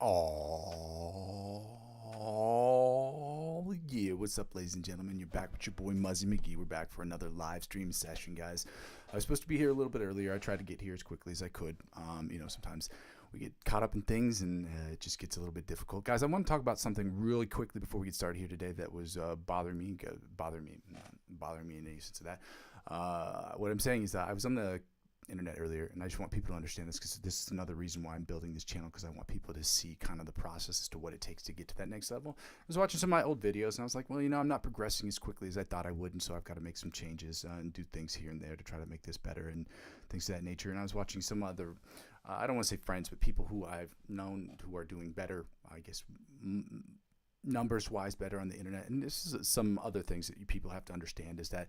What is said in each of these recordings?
Oh, yeah. What's up, ladies and gentlemen? You're back with your boy Muzzy McGee. We're back for another live stream session, guys. I was supposed to be here a little bit earlier. I tried to get here as quickly as I could. Sometimes we get caught up in things and it just gets a little bit difficult. Guys, I want to talk about something really quickly before we get started here today that was bothering me in any sense of that. What I'm saying is that I was on the internet earlier, and I just want people to understand this because this is another reason why I'm building this channel, because I want people to see kind of the process as to what it takes to get to that next level. I was watching some of my old videos and I was like, well, I'm not progressing as quickly as I thought I would, and so I've got to make some changes and do things here and there to try to make this better and things of that nature. And I was watching some other I don't want to say friends, but people who I've known who are doing better, I guess, numbers wise better on the internet. And this is some other things that you people have to understand is that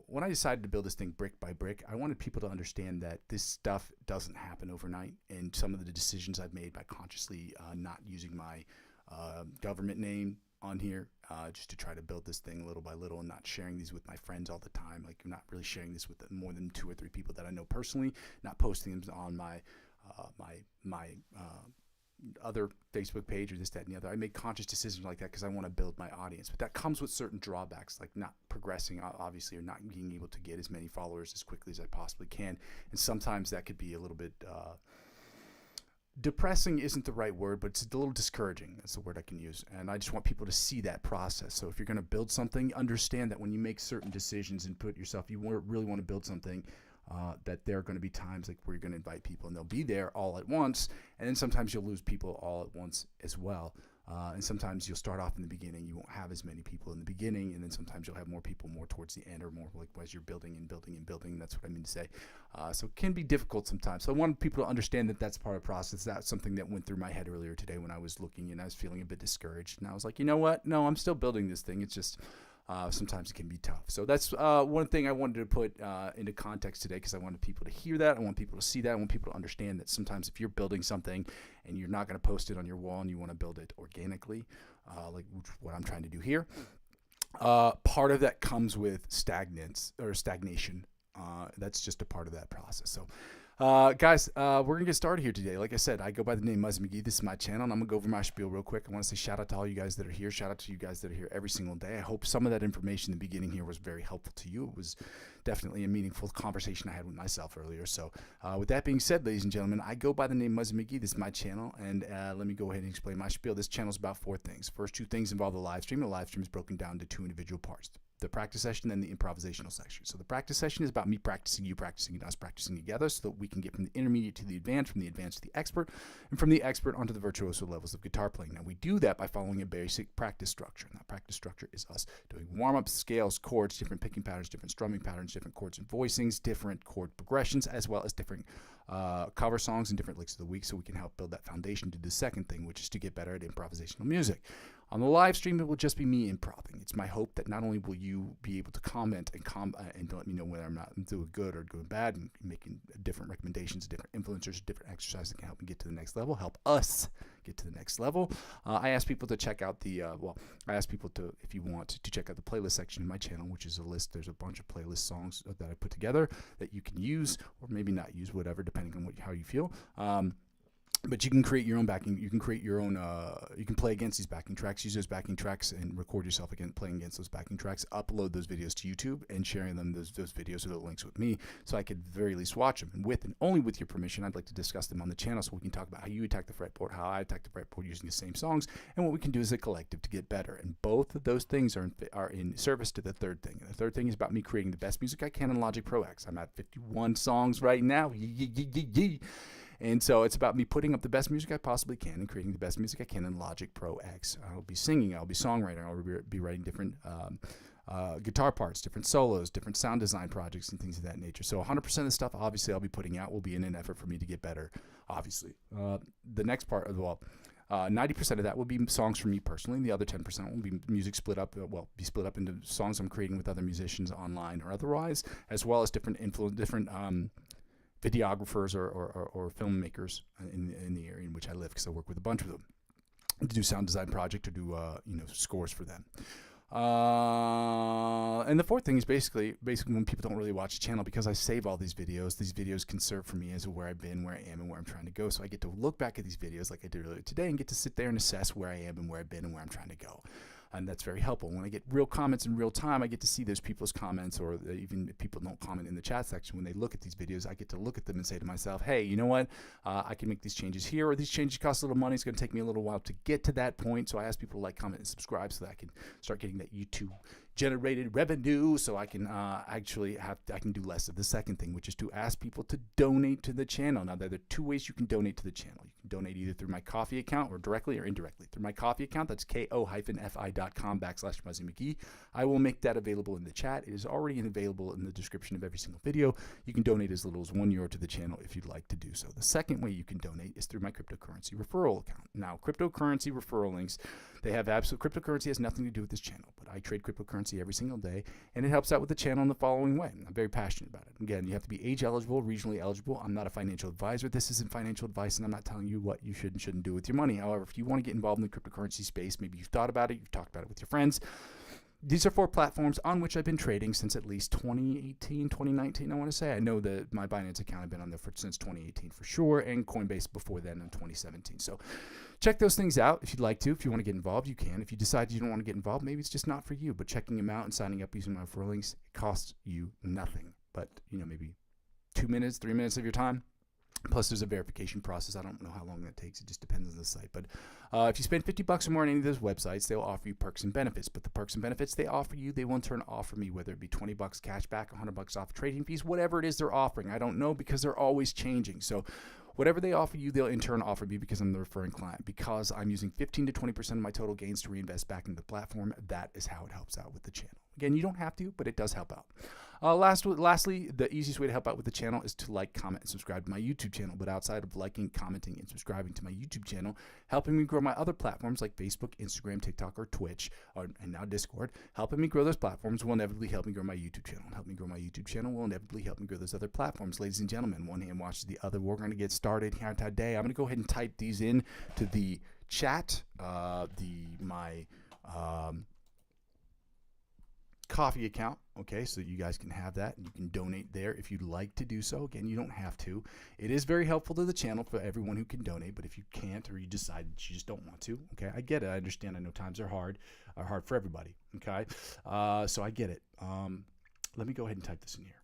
when I decided to build this thing brick by brick, I wanted people to understand that this stuff doesn't happen overnight, and some of the decisions I've made by consciously not using my government name on here just to try to build this thing little by little, and not sharing these with my friends all the time. Like, I'm not really sharing this with more than 2 or 3 people that I know personally, not posting them on my other Facebook page or this, that, and the other. I make conscious decisions like that because I want to build my audience, but that comes with certain drawbacks, like not progressing, obviously, or not being able to get as many followers as quickly as I possibly can. And sometimes that could be a little bit depressing isn't the right word, but it's a little discouraging. That's the word I can use. And I just want people to see that process. So if you're going to build something, understand that when you make certain decisions and put yourself, you really want to build something, that there are going to be times like where you're going to invite people and they'll be there all at once, and then sometimes you'll lose people all at once as well. And sometimes you'll start off in the beginning, you won't have as many people in the beginning, and then sometimes you'll have more people more towards the end, or more like as you're building and building and building. That's what I mean to say. So it can be difficult sometimes. So I want people to understand that that's part of the process. That's something that went through my head earlier today when I was looking and I was feeling a bit discouraged. And I was like, you know what? No, I'm still building this thing. It's just sometimes it can be tough. So that's one thing I wanted to put into context today, because I wanted people to hear that. I want people to see that. I want people to understand that sometimes if you're building something and you're not going to post it on your wall and you want to build it organically, like what I'm trying to do here, part of that comes with stagnation. That's just a part of that process. So guys, we're going to get started here today. Like I said, I go by the name Muzzy McGee. This is my channel, and I'm going to go over my spiel real quick. I want to say shout out to all you guys that are here. Shout out to you guys that are here every single day. I hope some of that information in the beginning here was very helpful to you. It was definitely a meaningful conversation I had with myself earlier. So with that being said, ladies and gentlemen, I go by the name Muzzy McGee. This is my channel, and let me go ahead and explain my spiel. This channel is about 4 things. First 2 things involve the live stream. The live stream is broken down into 2 individual parts: the practice session and the improvisational section. So the practice session is about me practicing, you practicing, and us practicing together, so that we can get from the intermediate to the advanced, from the advanced to the expert, and from the expert onto the virtuoso levels of guitar playing. Now, we do that by following a basic practice structure. And that practice structure is us doing warm-ups, scales, chords, different picking patterns, different strumming patterns, different chords and voicings, different chord progressions, as well as different cover songs and different licks of the week, so we can help build that foundation to the second thing, which is to get better at improvisational music. On the live stream, it will just be me improving. It's my hope that not only will you be able to comment and let me know whether I'm doing good or doing bad, and making different recommendations, different influencers, different exercises that can help me get to the next level, help us get to the next level. I ask people to check out I ask people to, if you want, to check out the playlist section of my channel, which is a list. There's a bunch of playlist songs that I put together that you can use or maybe not use, whatever, depending on how you feel. But you can create your own backing. You can create your own. You can play against these backing tracks. Use those backing tracks and record yourself again playing against those backing tracks. Upload those videos to YouTube and sharing them those videos or the links with me, so I could at the very least watch them. And only with your permission, I'd like to discuss them on the channel, so we can talk about how you attack the fretboard, how I attack the fretboard using the same songs, and what we can do as a collective to get better. And both of those things are in service to the third thing. And the third thing is about me creating the best music I can in Logic Pro X. I'm at 51 songs right now. And so it's about me putting up the best music I possibly can and creating the best music I can in Logic Pro X. I'll be singing, I'll be songwriting, I'll be writing different guitar parts, different solos, different sound design projects, and things of that nature. So 100% of the stuff, obviously, I'll be putting out will be in an effort for me to get better, obviously. The next part, 90% of that will be songs from me personally, and the other 10% will be music split up into songs I'm creating with other musicians online or otherwise, as well as different videographers or filmmakers in the area in which I live, because I work with a bunch of them to do sound design project or do scores for them. And the fourth thing is basically when people don't really watch the channel, because I save all these videos can serve for me as where I've been, where I am, and where I'm trying to go. So I get to look back at these videos like I did earlier today and get to sit there and assess where I am and where I've been and where I'm trying to go. And that's very helpful. When I get real comments in real time, I get to see those people's comments, or even if people don't comment in the chat section, when they look at these videos, I get to look at them and say to myself, hey, you know what? I can make these changes here, or these changes cost a little money. It's going to take me a little while to get to that point. So I ask people to like, comment, and subscribe so that I can start getting that YouTube generated revenue, so I can I can do less of the second thing, which is to ask people to donate to the channel. Now, there are two ways you can donate to the channel. You can donate either through my Ko-fi account or directly or indirectly through my Ko-fi account. That's ko-fi.com/Muzzy McGee. I will make that available in the chat. It is already available in the description of every single video. You can donate as little as €1 to the channel if you'd like to do so. The second way you can donate is through my cryptocurrency referral account. Now, cryptocurrency referral links, they have cryptocurrency has nothing to do with this channel, but I trade cryptocurrency every single day, and it helps out with the channel in the following way. I'm very passionate about it. Again, you have to be age eligible, regionally eligible. I'm not a financial advisor. This isn't financial advice, and I'm not telling you what you should and shouldn't do with your money. However, if you want to get involved in the cryptocurrency space, maybe you've thought about it, you've talked about it with your friends. These are 4 platforms on which I've been trading since at least 2018, 2019, I want to say. I know that my Binance account I've been on there since 2018 for sure, and Coinbase before then in 2017. So check those things out if you'd like to. If you want to get involved, you can. If you decide you don't want to get involved, maybe it's just not for you. But checking them out and signing up using my referral links, it costs you nothing. But, maybe 2 minutes, 3 minutes of your time. Plus, there's a verification process. I don't know how long that takes. It just depends on the site. But if you spend $50 or more on any of those websites, they'll offer you perks and benefits. But the perks and benefits they offer you, they will in turn offer me, whether it be $20 cash back, $100 off trading fees, whatever it is they're offering. I don't know, because they're always changing. So whatever they offer you, they'll in turn offer me, because I'm the referring client. Because I'm using 15 to 20% of my total gains to reinvest back into the platform, that is how it helps out with the channel. Again, you don't have to, but it does help out. Lastly, the easiest way to help out with the channel is to like, comment, and subscribe to my YouTube channel. But outside of liking, commenting, and subscribing to my YouTube channel, helping me grow my other platforms like Facebook, Instagram, TikTok, or Twitch, and now Discord, helping me grow those platforms will inevitably help me grow my YouTube channel. Help me grow my YouTube channel will inevitably help me grow those other platforms. Ladies and gentlemen, one hand washes the other. We're going to get started here today. I'm going to go ahead and type these in to the chat. My Ko-fi account, okay, so you guys can have that and you can donate there if you'd like to do so. Again, you don't have to. It is very helpful to the channel for everyone who can donate, but if you can't, or you decide that you just don't want to, okay, I get it. I understand. I know times are hard for everybody, okay, so I get it. Let me go ahead and type this in here.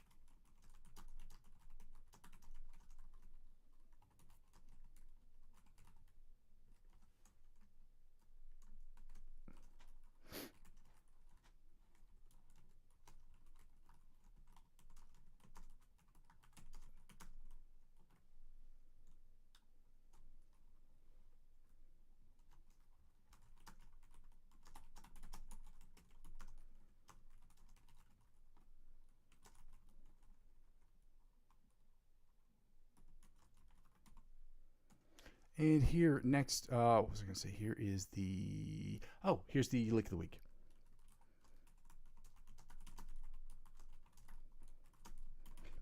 And here next, what was I going to say? Here is here's the lick of the week.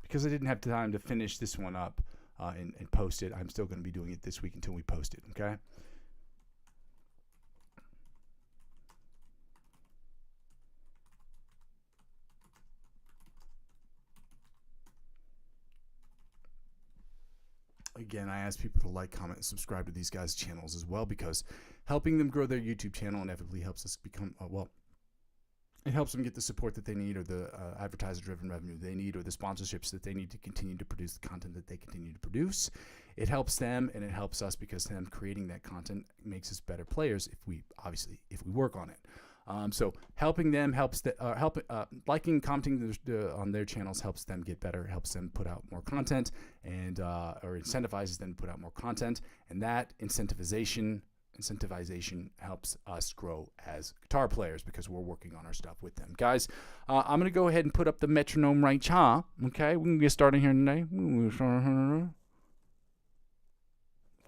Because I didn't have time to finish this one up and post it, I'm still going to be doing it this week until we post it, okay? Again, I ask people to like, comment, and subscribe to these guys' channels as well, because helping them grow their YouTube channel inevitably helps us become, it helps them get the support that they need, or the advertiser-driven revenue they need, or the sponsorships that they need to continue to produce the content that they continue to produce. It helps them, and it helps us, because them creating that content makes us better players if we work on it. So helping them helps liking, commenting on their channels helps them get better, helps them put out more content, and or incentivizes them to put out more content, and that incentivization helps us grow as guitar players, because we're working on our stuff with them. Guys, I'm going to go ahead and put up the metronome right here. Okay, we can get started here today. If I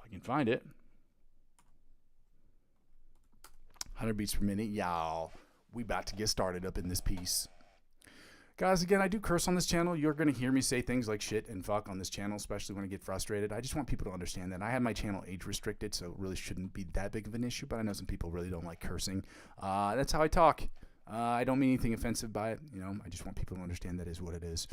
can find it. 100 beats per minute, y'all. We about to get started up in this piece. Guys, again, I do curse on this channel. You're going to hear me say things like shit and fuck on this channel, especially when I get frustrated. I just want people to understand that. I have my channel age restricted, so it really shouldn't be that big of an issue, but I know some people really don't like cursing. That's how I talk. I don't mean anything offensive by it. You know, I just want people to understand that is what it is.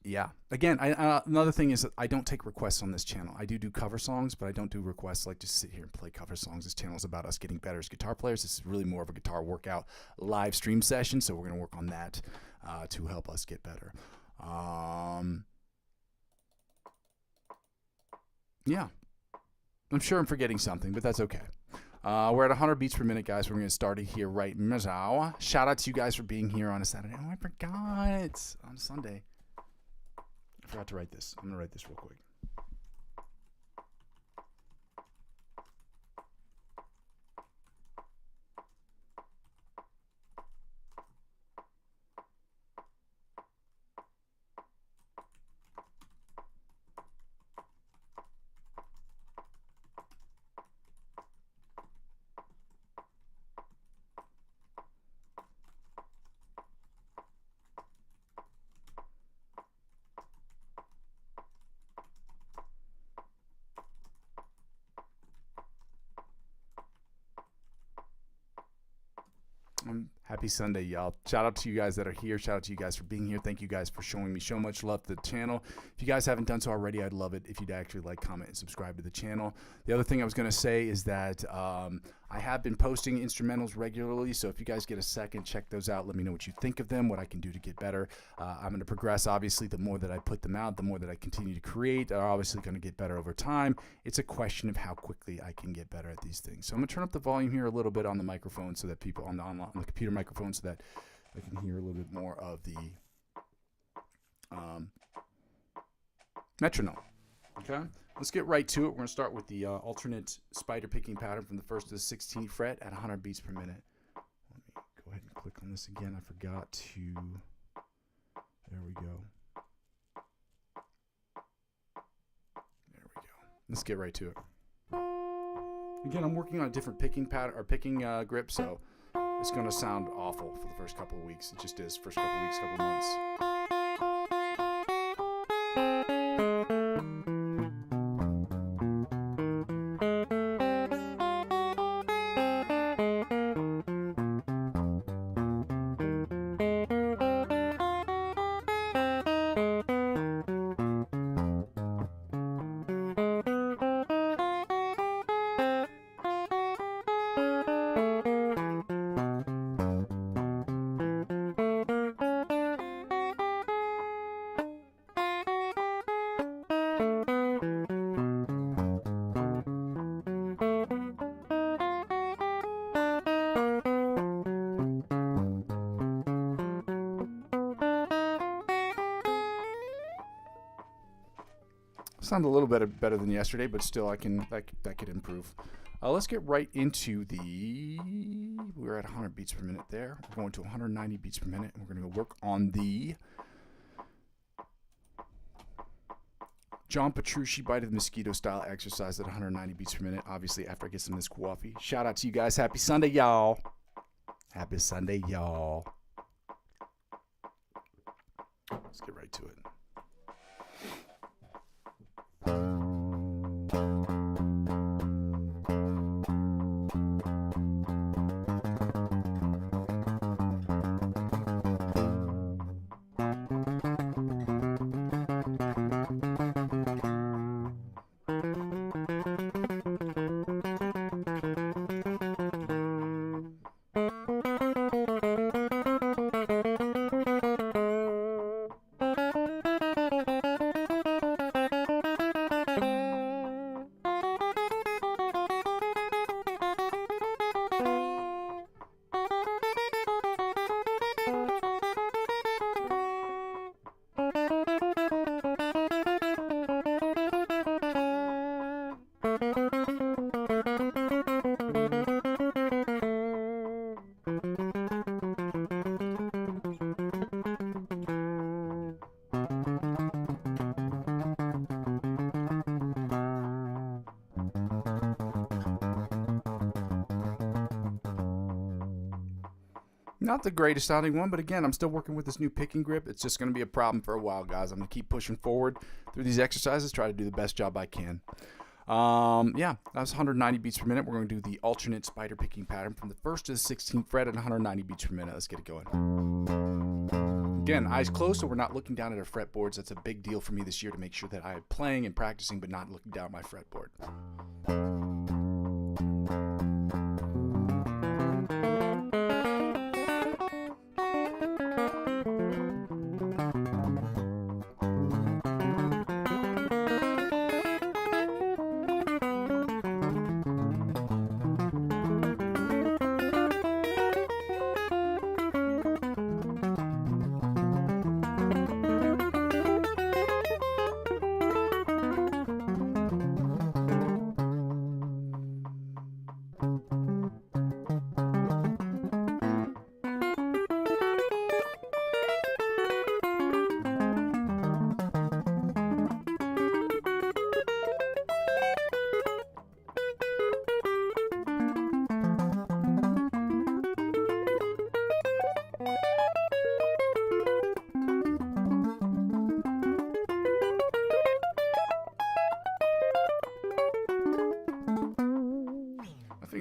Yeah. Again, another thing is that I don't take requests on this channel. I do cover songs, but I don't do requests like just sit here and play cover songs. This channel is about us getting better as guitar players. This is really more of a guitar workout live stream session, so we're going to work on that to help us get better. Yeah. I'm sure I'm forgetting something, but that's okay. We're at 100 beats per minute, guys. We're going to start it here right now. Shout out to you guys for being here on a Saturday. Oh, I forgot. On Sunday. I forgot to write this. I'm going to write this real quick. Happy Sunday, y'all. Shout out to you guys that are here. Shout out to you guys for being here. Thank you guys for showing me so much love to the channel. If you guys haven't done so already, I'd love it if you'd actually like, comment, and subscribe to the channel. The other thing I was going to say is that I have been posting instrumentals regularly, so if you guys get a second, check those out. Let me know what you think of them, what I can do to get better. I'm going to progress, obviously. The more that I put them out, the more that I continue to create, they're obviously going to get better over time. It's a question of how quickly I can get better at these things. So I'm going to turn up the volume here a little bit on the microphone so that people on the computer microphone so that I can hear a little bit more of the metronome. Okay, let's get right to it. We're going to start with the alternate spider picking pattern from the 1st to the 16th fret at 100 beats per minute. Let me go ahead and click on this again. I forgot to. There we go. There we go. Let's get right to it. Again, I'm working on a different picking pattern or picking grip, so it's going to sound awful for the first couple of weeks. It just is. First couple of weeks, couple of months. Sound a little bit better than yesterday, but still that could improve. Let's get right into we're at 100 beats per minute there. We're going to 190 beats per minute, and we're going to work on the John Petrucci Bite of the Mosquito style exercise at 190 beats per minute, obviously after I get some of this coffee. Shout out to you guys. Happy Sunday, y'all. Happy Sunday, y'all. Let's get right to it. Not the greatest sounding one, but again, I'm still working with this new picking grip. It's just going to be a problem for a while, guys. I'm going to keep pushing forward through these exercises, try to do the best job I can. Yeah, that was 190 beats per minute. We're going to do the alternate spider picking pattern from the 1st to the 16th fret at 190 beats per minute. Let's get it going. Again, eyes closed, so we're not looking down at our fretboards. That's a big deal for me this year, to make sure that I'm playing and practicing, but not looking down at my fretboard.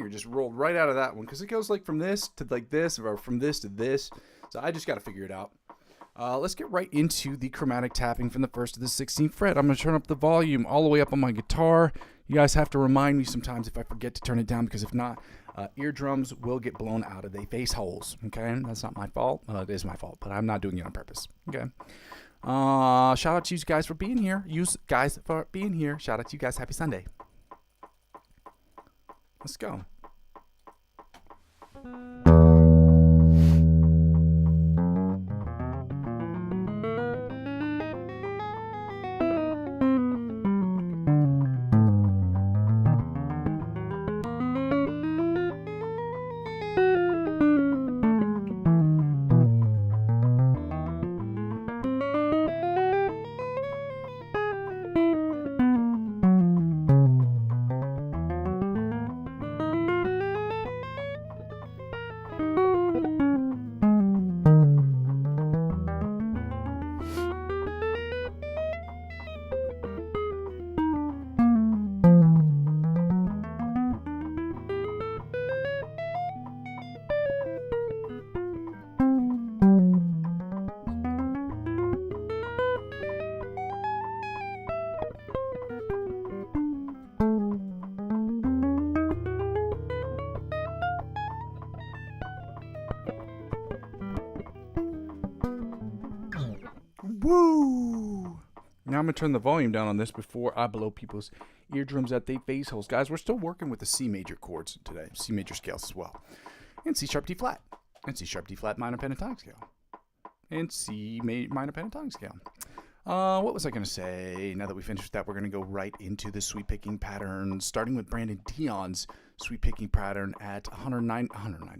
Just rolled right out of that one, because it goes like from this to like this, or from this to this. So I just got to figure it out. Let's get right into the chromatic tapping from the 1st to the 16th fret. I'm going to turn up the volume all the way up on my guitar. You guys have to remind me sometimes if I forget to turn it down, because if not, eardrums will get blown out of their face holes. Okay, that's not my fault. It is my fault, but I'm not doing it on purpose. Okay. Shout out to you guys for being here. Shout out to you guys. Happy Sunday. Let's go. Woo! Now I'm going to turn the volume down on this before I blow people's eardrums at their face holes. Guys, we're still working with the C major chords today, C major scales as well, and C sharp D flat, and C sharp D flat minor pentatonic scale, and C minor pentatonic scale. What was I going to say? Now that we finished that, we're going to go right into the sweep picking pattern, starting with Brandon Dion's sweep picking pattern at 190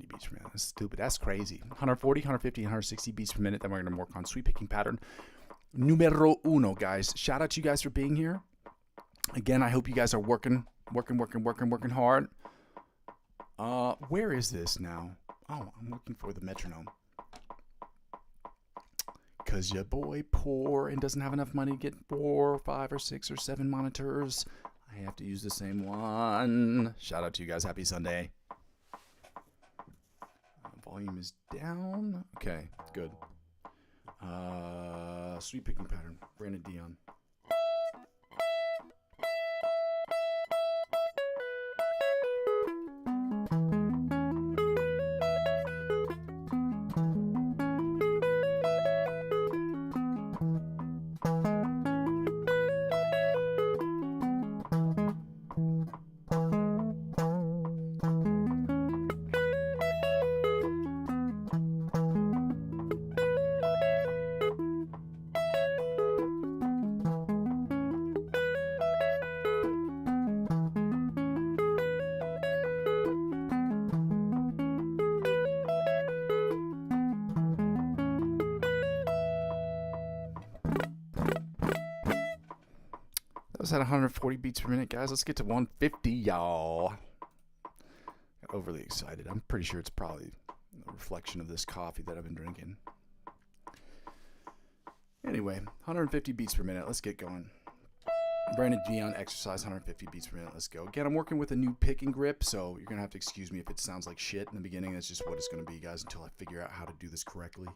beats per minute. That's stupid. That's crazy. 140, 150, 160 beats per minute. Then we're going to work on sweep picking pattern numero uno, guys. Shout out to you guys for being here. Again, I hope you guys are working hard. Where is this now? Oh, I'm looking for the metronome. Because your boy poor and doesn't have enough money to get 4 or 5 or 6 or 7 monitors. I have to use the same one. Shout out to you guys. Happy Sunday. Volume is down. Okay, good. Sweep picking pattern. Brandon Dion. That was at 140 beats per minute, guys. Let's get to 150, y'all. Got overly excited. I'm pretty sure it's probably a reflection of this coffee that I've been drinking. Anyway, 150 beats per minute. Let's get going. Brandon Dion exercise, 150 beats per minute. Let's go. Again, I'm working with a new picking grip, so you're going to have to excuse me if it sounds like shit in the beginning. That's just what it's going to be, guys, until I figure out how to do this correctly.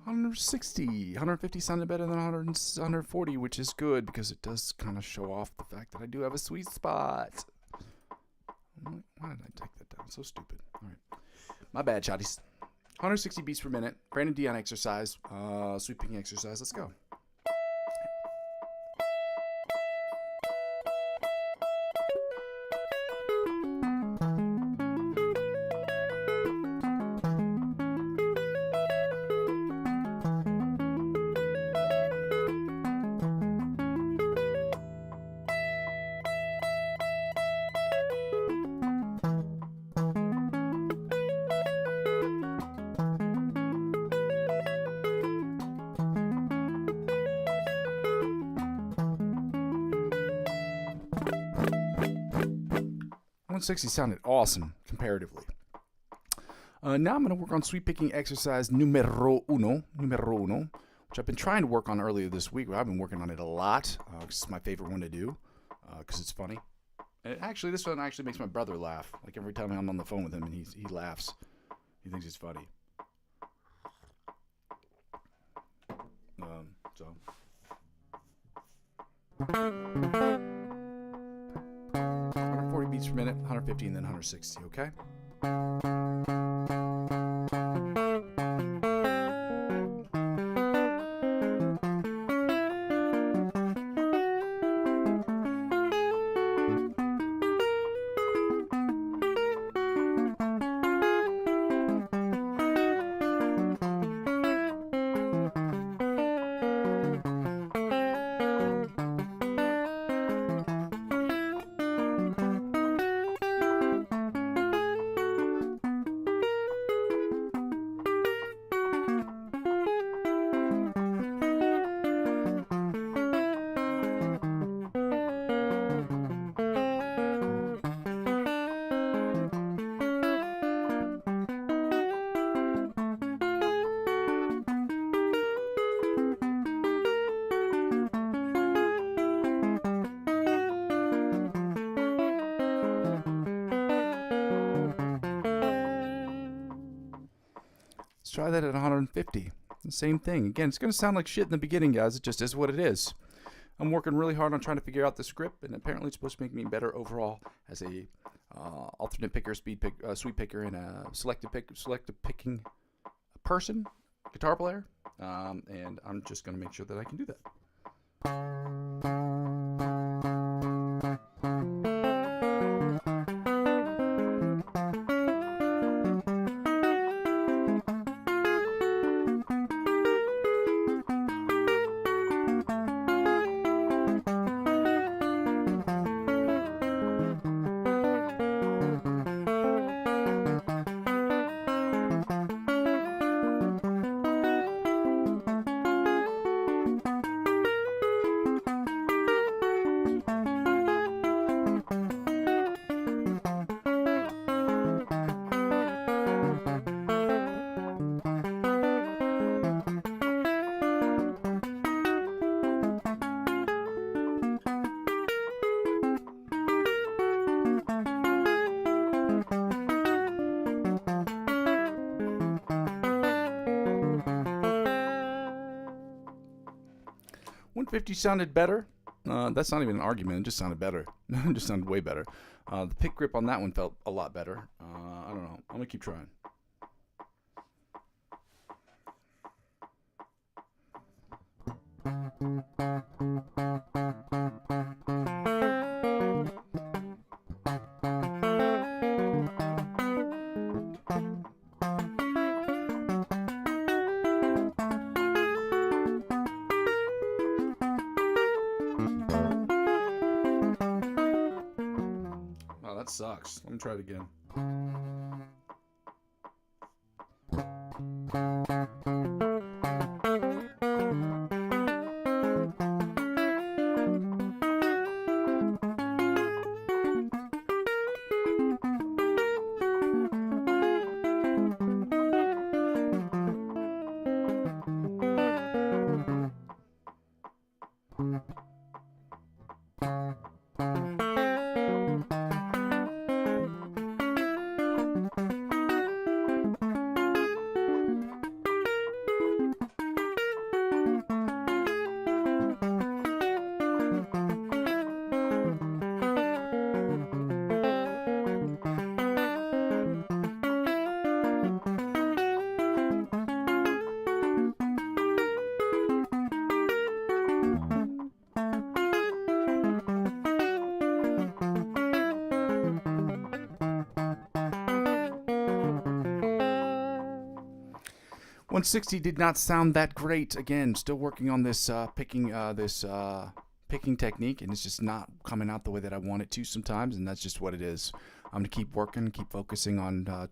160, 150 sounded better than 140, which is good because it does kind of show off the fact that I do have a sweet spot. Why did I take that down? So stupid. All right. My bad, shotties. 160 beats per minute. Brandon Dion exercise. Sweep picking exercise. Let's go. 160 sounded awesome comparatively. Now I'm going to work on sweep picking exercise numero uno, which I've been trying to work on earlier this week. I've been working on it a lot because it's my favorite one to do because it's funny. And actually, this one actually makes my brother laugh. Like every time I'm on the phone with him and he laughs. He thinks it's funny. So 140 beats per minute, 150, and then 160, okay? Try that at 150. The same thing. Again, it's going to sound like shit in the beginning, guys. It just is what it is. I'm working really hard on trying to figure out the script, and apparently it's supposed to make me better overall as a alternate picker, sweep picker, and a selective picking person, guitar player. And I'm just going to make sure that I can do that. 150 sounded better. That's not even an argument. It just sounded better. It just sounded way better. The pick grip on that one felt a lot better. I don't know. I'm going to keep trying. that sucks. Let me try it again. .160 did not sound that great. Again, still working on this picking technique, and it's just not coming out the way that I want it to sometimes, and that's just what it is. I'm gonna keep working, keep focusing on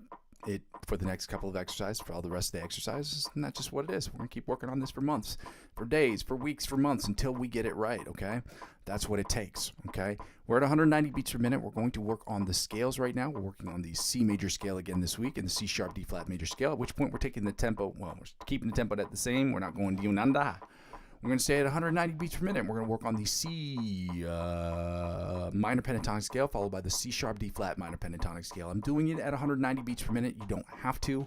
it for the next couple of exercises, for all the rest of the exercises, and that's just what it is. We're gonna keep working on this for months, for days, for weeks, for months, until we get it right. Okay, that's what it takes. Okay, we're at 190 beats per minute. We're going to work on the scales right now. We're working on the C major scale again this week, and the C sharp D flat major scale, at which point we're taking the tempo, well, we're keeping the tempo at the same. We're not going to Yunanda. We're going to stay at 190 beats per minute. We're going to work on the C minor pentatonic scale, followed by the C sharp D flat minor pentatonic scale. I'm doing it at 190 beats per minute. You don't have to.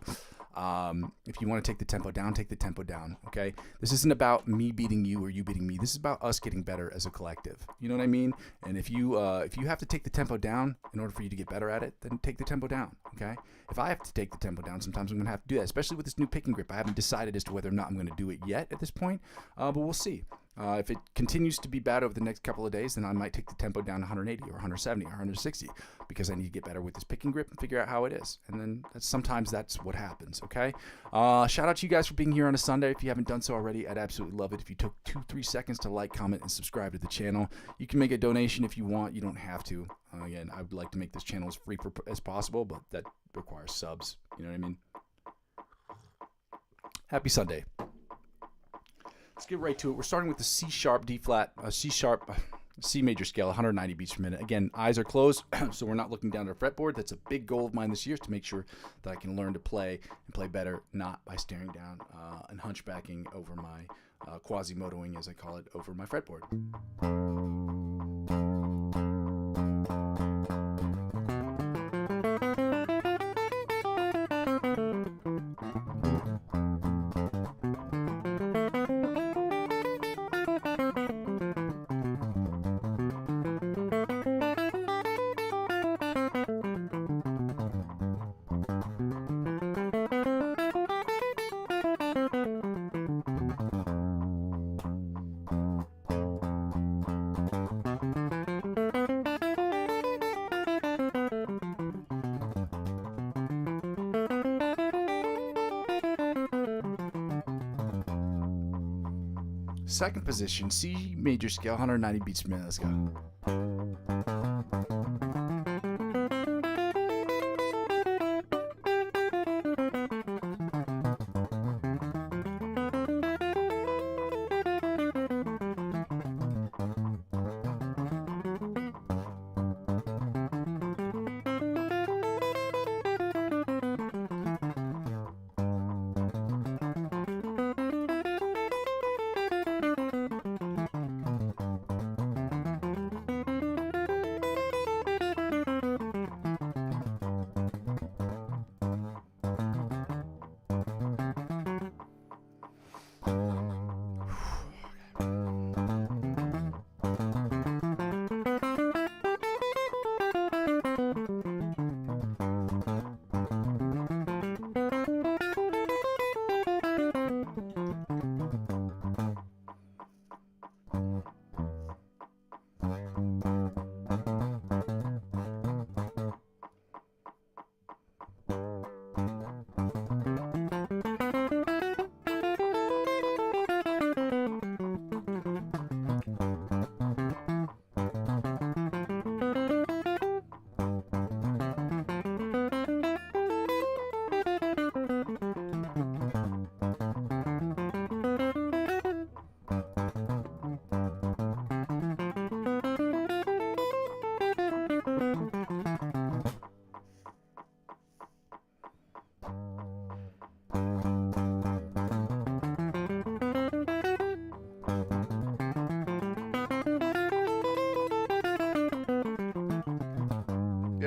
If you want to take the tempo down, take the tempo down. Okay, this isn't about me beating you or you beating me. This is about us getting better as a collective. You know what I mean? And if you have to take the tempo down in order for you to get better at it, then take the tempo down. Okay. If I have to take the tempo down, sometimes I'm going to have to do that, especially with this new picking grip. I haven't decided as to whether or not I'm going to do it yet at this point, but we'll see. If it continues to be bad over the next couple of days, then I might take the tempo down to 180 or 170 or 160 because I need to get better with this picking grip and figure out how it is. And then sometimes that's what happens, okay? Shout out to you guys for being here on a Sunday. If you haven't done so already, I'd absolutely love it if you took 2-3 seconds to like, comment, and subscribe to the channel. You can make a donation if you want. You don't have to. Again, I would like to make this channel as free as possible, but that requires subs. You know what I mean? Happy Sunday. Let's get right to it. We're starting with the C sharp, D flat, C sharp, C major scale, 190 beats per minute. Again, eyes are closed, so we're not looking down at a fretboard. That's a big goal of mine this year, is to make sure that I can learn to play and play better, not by staring down and hunchbacking over my quasimodoing, as I call it, over my fretboard. Second position, C major scale, 190 beats per minute. Let's go.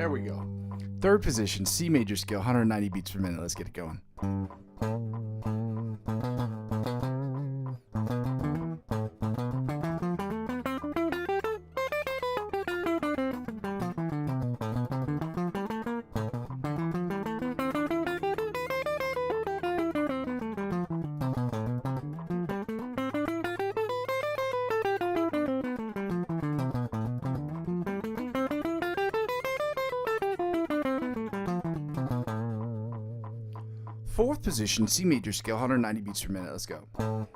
There we go. Third position, C major scale, 190 beats per minute. Let's get it going. Fourth position, C major scale, 190 beats per minute. Let's go.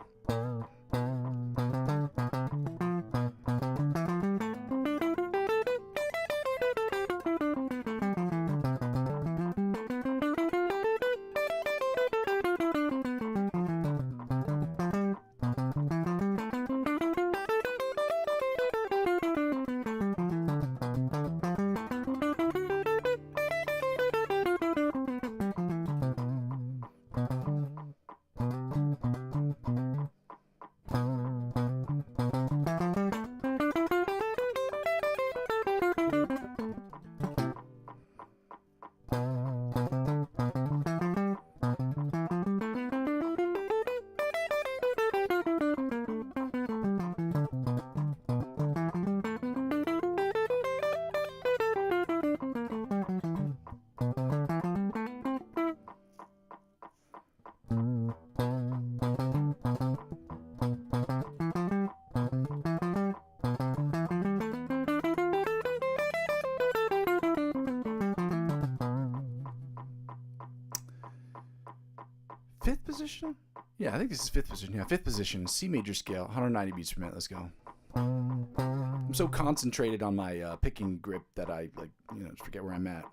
Fifth position? Yeah, I think this is fifth position. Yeah, fifth position, C major scale, 190 beats per minute. Let's go. I'm so concentrated on my picking grip that I just forget where I'm at.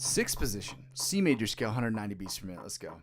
Sixth position, C major scale, 190 beats per minute. Let's go.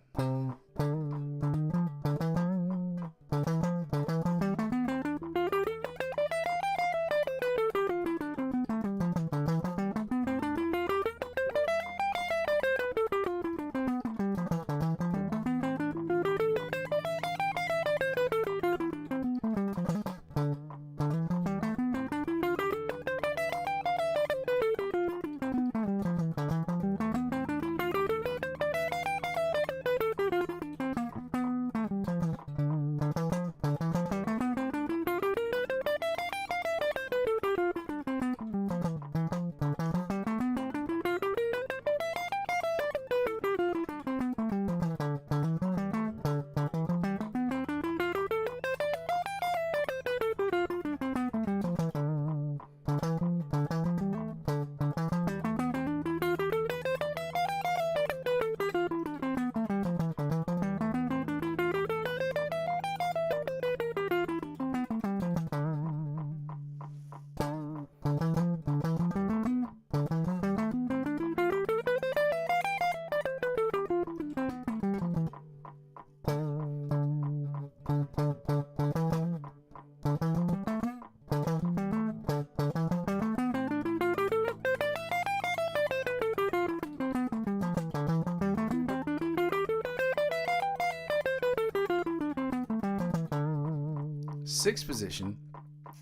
Sixth position,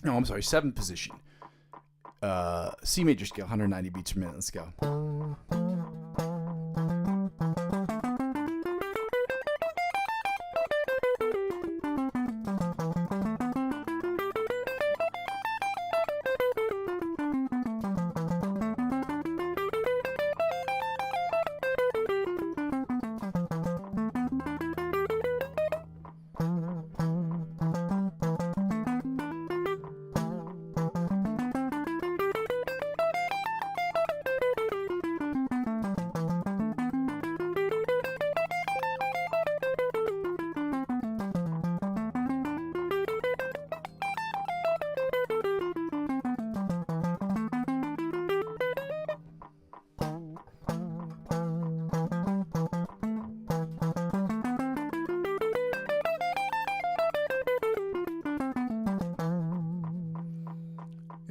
no, I'm sorry, seventh position, C major scale, 190 beats per minute. Let's go.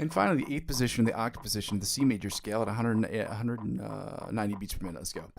And finally, the 8th position, the octave position, the C major scale at 190 beats per minute. Let's go.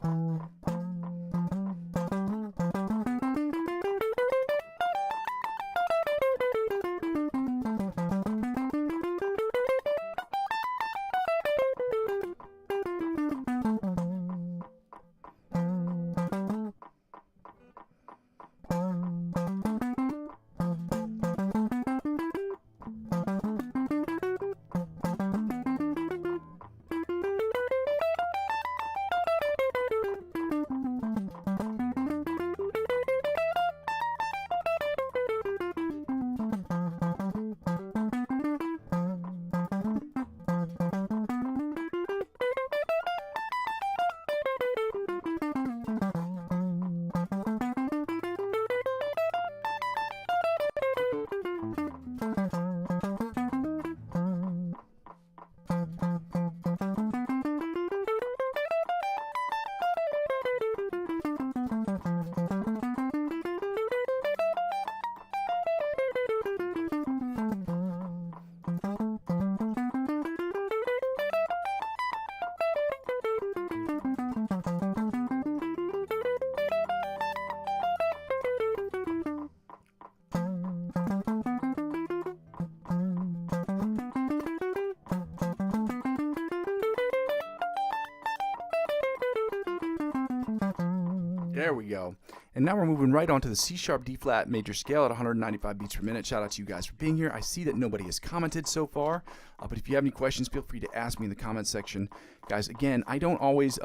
There we go. And now we're moving right on to the C sharp D flat major scale at 195 beats per minute. Shout out to you guys for being here. I see that nobody has commented so far, but if you have any questions, feel free to ask me in the comments section. Guys, again, I don't always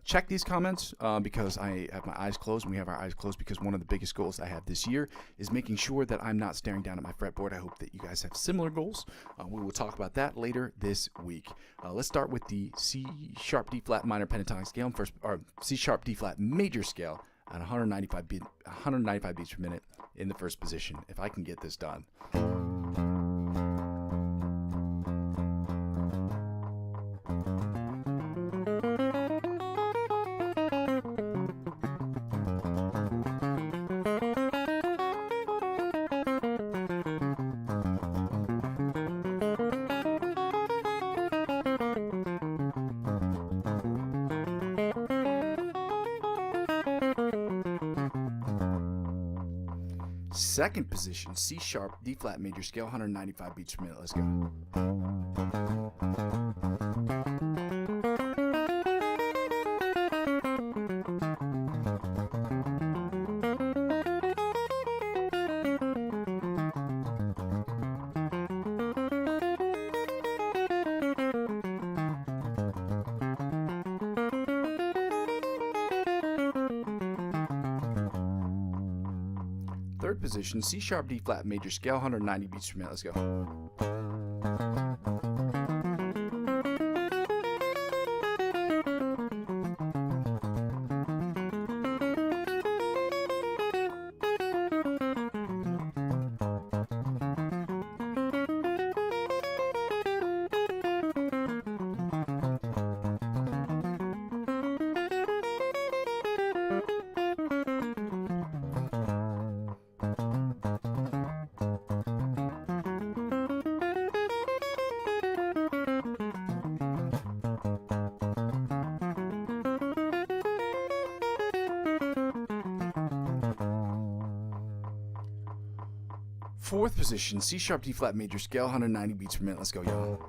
check these comments because I have my eyes closed, and we have our eyes closed because one of the biggest goals I have this year is making sure that I'm not staring down at my fretboard. I hope that you guys have similar goals. We will talk about that later this week. Let's start with the C sharp D flat minor pentatonic scale first, or C sharp D flat major scale at 195 beats per minute in the first position. If I can get this done. Second position, C sharp, D flat major scale, 195 beats per minute. Let's go. Third position, C sharp, D flat major scale, 190 beats per minute. Let's go. Fourth position, C sharp, D flat major scale, 190 beats per minute. Let's go, y'all.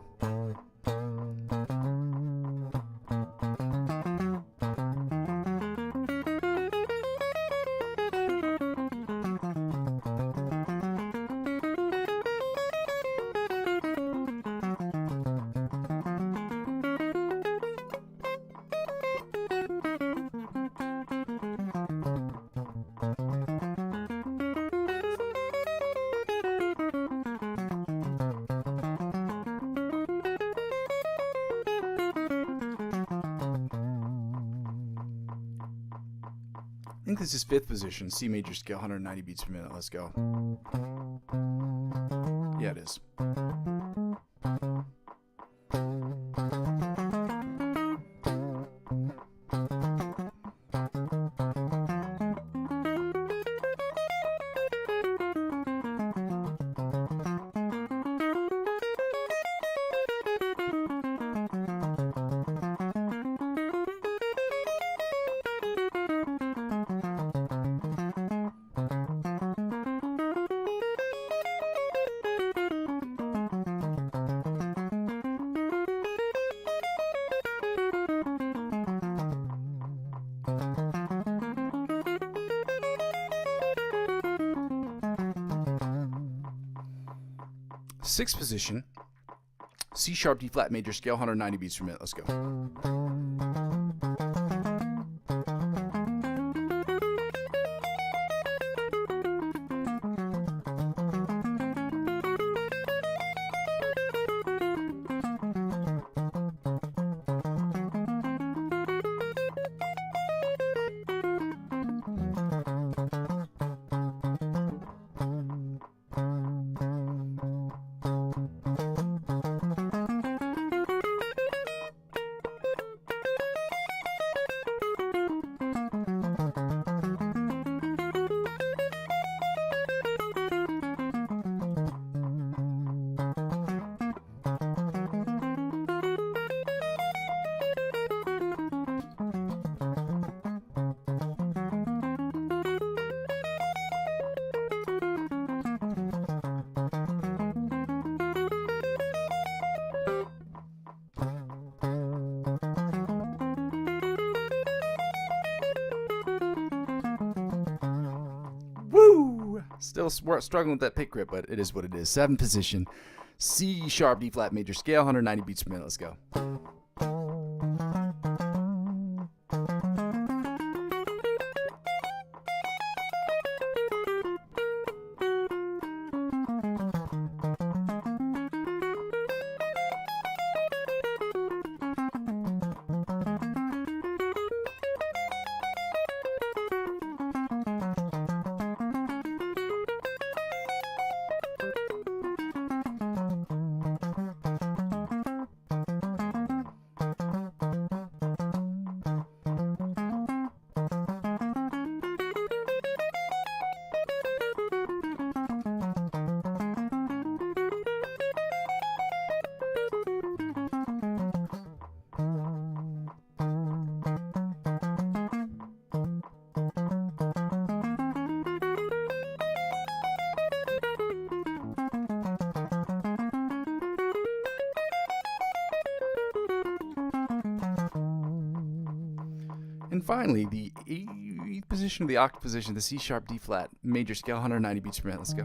I think this is fifth position, C major scale, 190 beats per minute. Let's go. Yeah, it is. Sixth position, C sharp, D flat major scale, 190 beats per minute. Let's go. Woo! Still struggling with that pick grip, but it is what it is. Seventh position, C sharp, D flat major scale, 190 beats per minute. Let's go. And finally, the eighth position of the octave position, the C sharp, D flat major scale, 190 beats per minute. Let's go.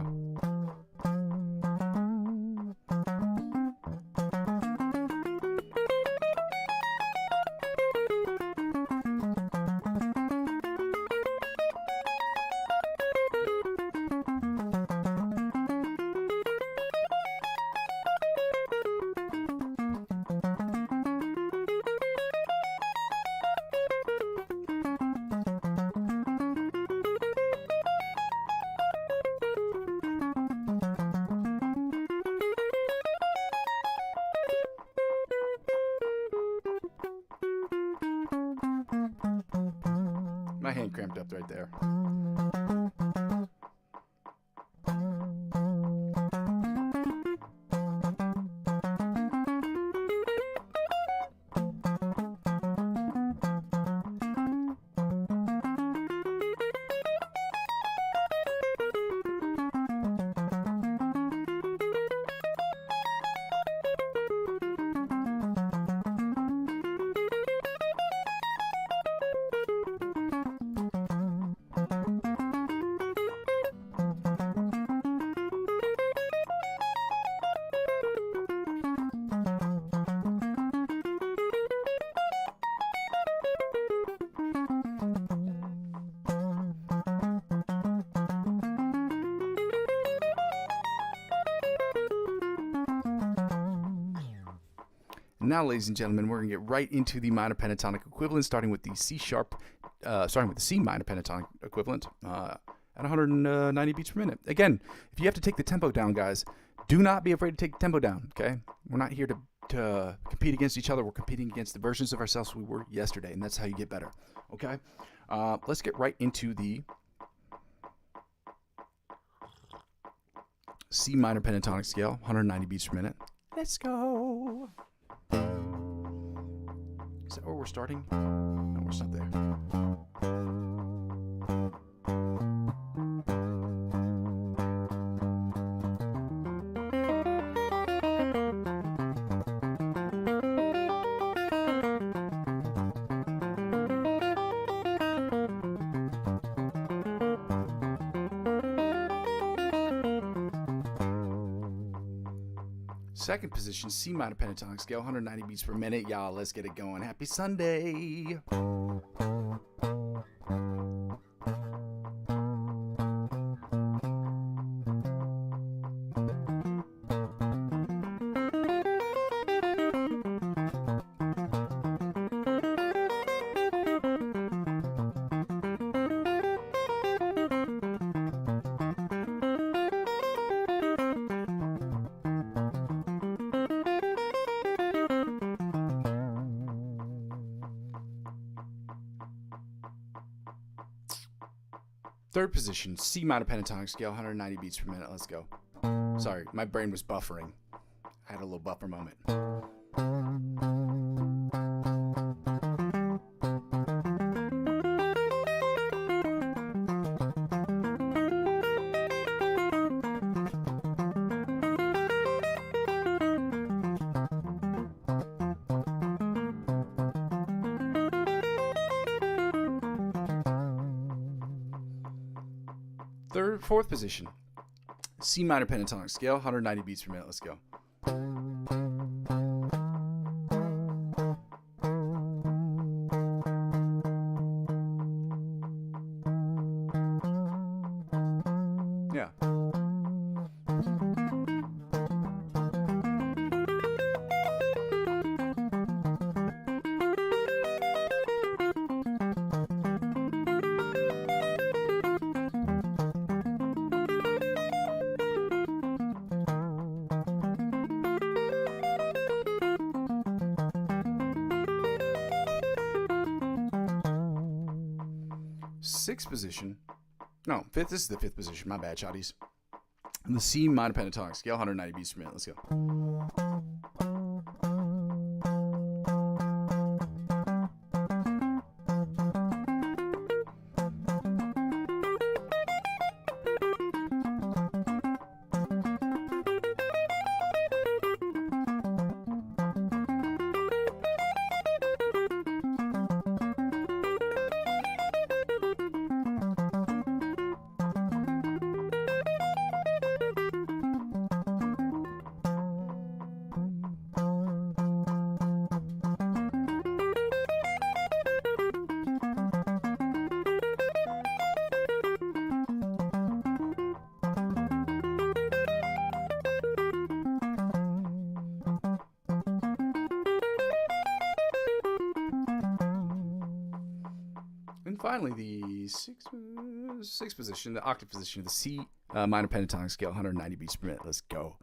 My hand cramped up right there. Now, ladies and gentlemen, we're going to get right into the minor pentatonic equivalent, starting with the C minor pentatonic equivalent at 190 beats per minute. Again, if you have to take the tempo down, guys, do not be afraid to take the tempo down, okay? We're not here to compete against each other. We're competing against the versions of ourselves we were yesterday, and that's how you get better, okay? Let's get right into the C minor pentatonic scale, 190 beats per minute. Let's go. Is that where we're starting? No, we're not there. Second position, C minor pentatonic scale, 190 beats per minute. Y'all, let's get it going. Happy Sunday. Third position, C minor pentatonic scale, 190 beats per minute. Let's go. Sorry, my brain was buffering. I had a little buffer moment. Fourth position, C minor pentatonic scale, 190 beats per minute. Let's go. Yeah. Sixth position, no, fifth. This is the fifth position. My bad, shotties. The C minor pentatonic scale, 190 beats per minute. Let's go. And finally, the sixth position, the octave position of the C minor pentatonic scale, 190 beats per minute. Let's go.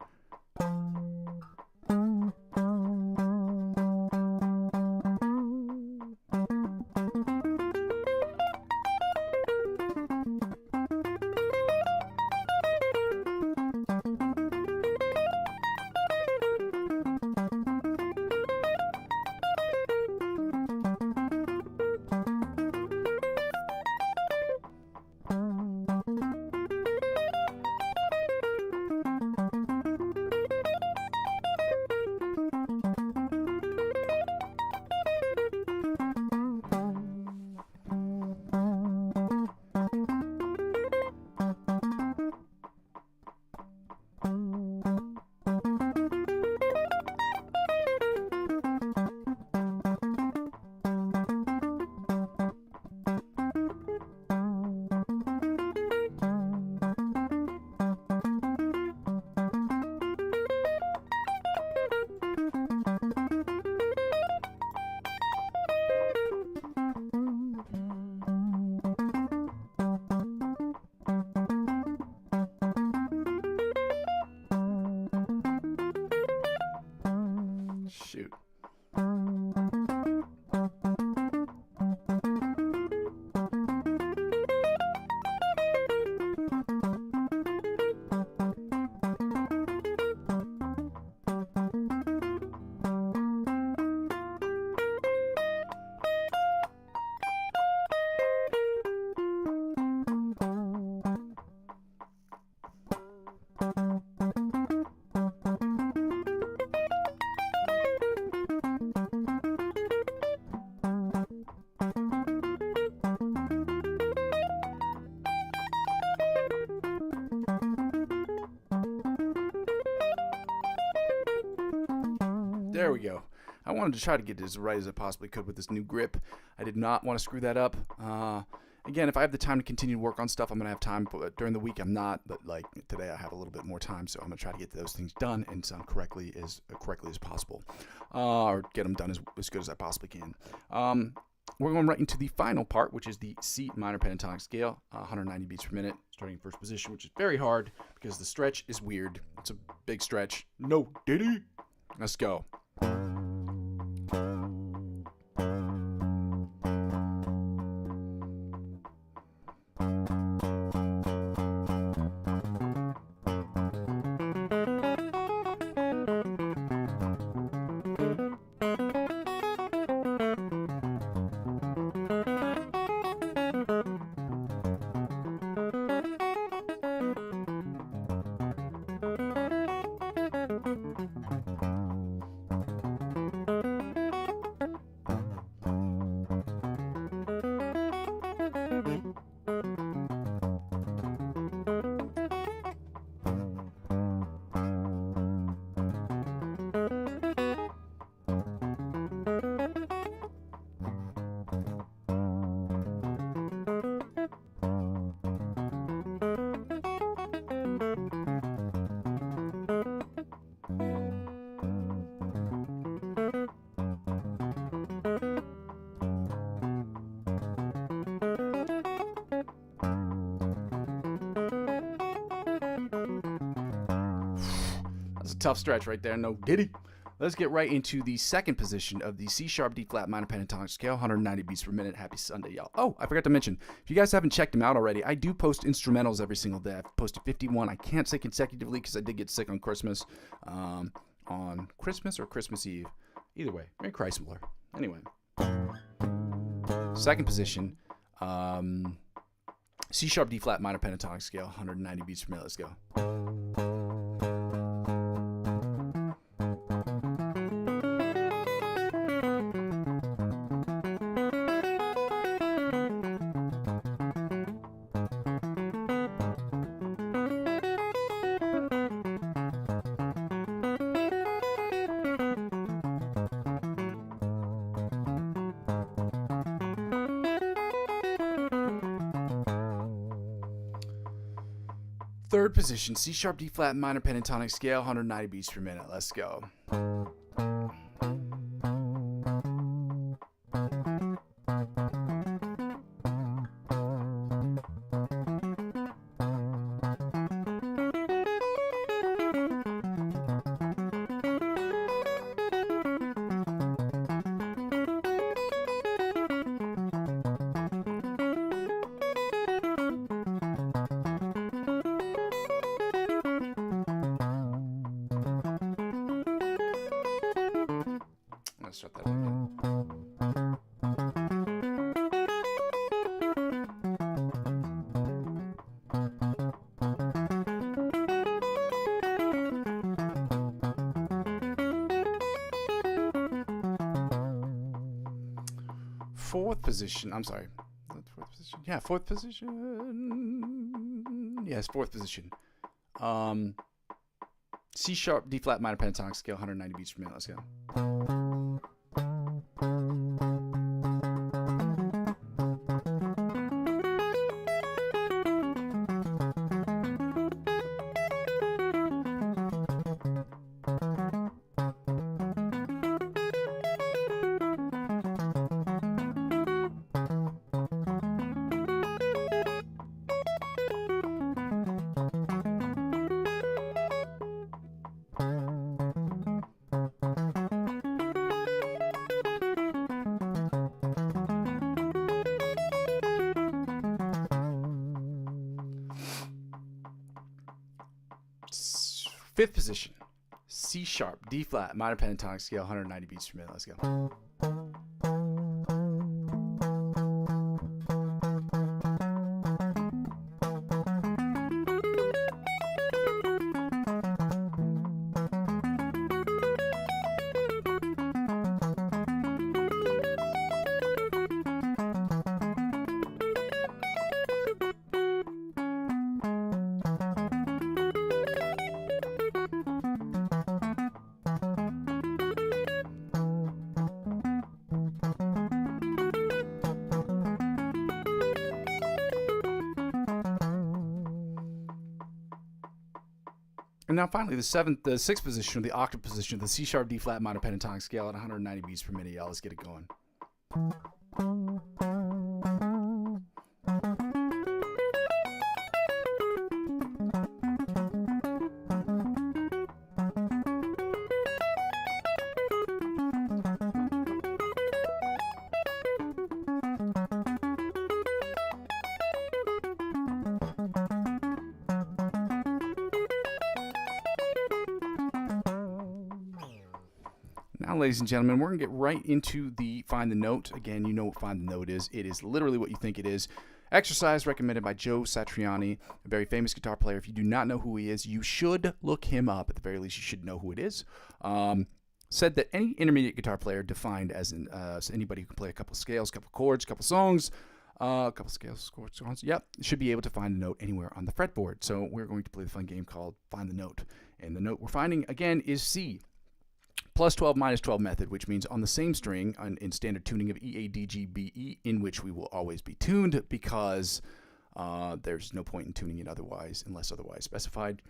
There we go. I wanted to try to get it as right as I possibly could with this new grip. I did not want to screw that up. Again, if I have the time to continue to work on stuff, I'm going to have time. But during the week, I'm not. But like today, I have a little bit more time, so I'm going to try to get those things done and sound correctly as possible, or get them done as good as I possibly can. We're going right into the final part, which is the C minor pentatonic scale, 190 beats per minute, starting in first position, which is very hard because the stretch is weird. It's a big stretch. No diddy. Let's go. Tough stretch right there. No diddy. Let's get right into the second position of the C sharp D flat minor pentatonic scale, 190 beats per minute. Happy Sunday, y'all. Oh, I forgot to mention, if you guys haven't checked them out already, I do post instrumentals every single day. I've posted 51. I can't say consecutively because I did get sick on Christmas. On Christmas or Christmas Eve. Either way, Merry Chrysler. Anyway, second position, C sharp D flat minor pentatonic scale, 190 beats per minute. Let's go. Third position, C sharp D flat minor pentatonic scale, 190 beats per minute. Let's go. Start that again. Fourth position. I'm sorry. Fourth position. Yeah, fourth position. Yes, fourth position. C sharp D flat minor pentatonic scale, 190 beats per minute. Let's go. Fifth position, C sharp, D flat, minor pentatonic scale, 190 beats per minute. Let's go. And now finally, the sixth position, or the octave position, the C sharp D flat minor pentatonic scale at 190 beats per minute. Y'all, let's get it going. Now, ladies and gentlemen, we're going to get right into the Find the Note. Again, you know what Find the Note is. It is literally what you think it is. Exercise recommended by Joe Satriani, a very famous guitar player. If you do not know who he is, you should look him up. At the very least, you should know who it is. Said that any intermediate guitar player, defined as anybody who can play a couple scales, a couple chords, a couple songs, a couple scales, chords, songs, yep, should be able to find a note anywhere on the fretboard. So we're going to play the fun game called Find the Note. And the note we're finding, again, is C. Plus 12 minus 12 method, which means on the same string in standard tuning of E, A, D, G, B, E, in which we will always be tuned because there's no point in tuning it otherwise, unless otherwise specified.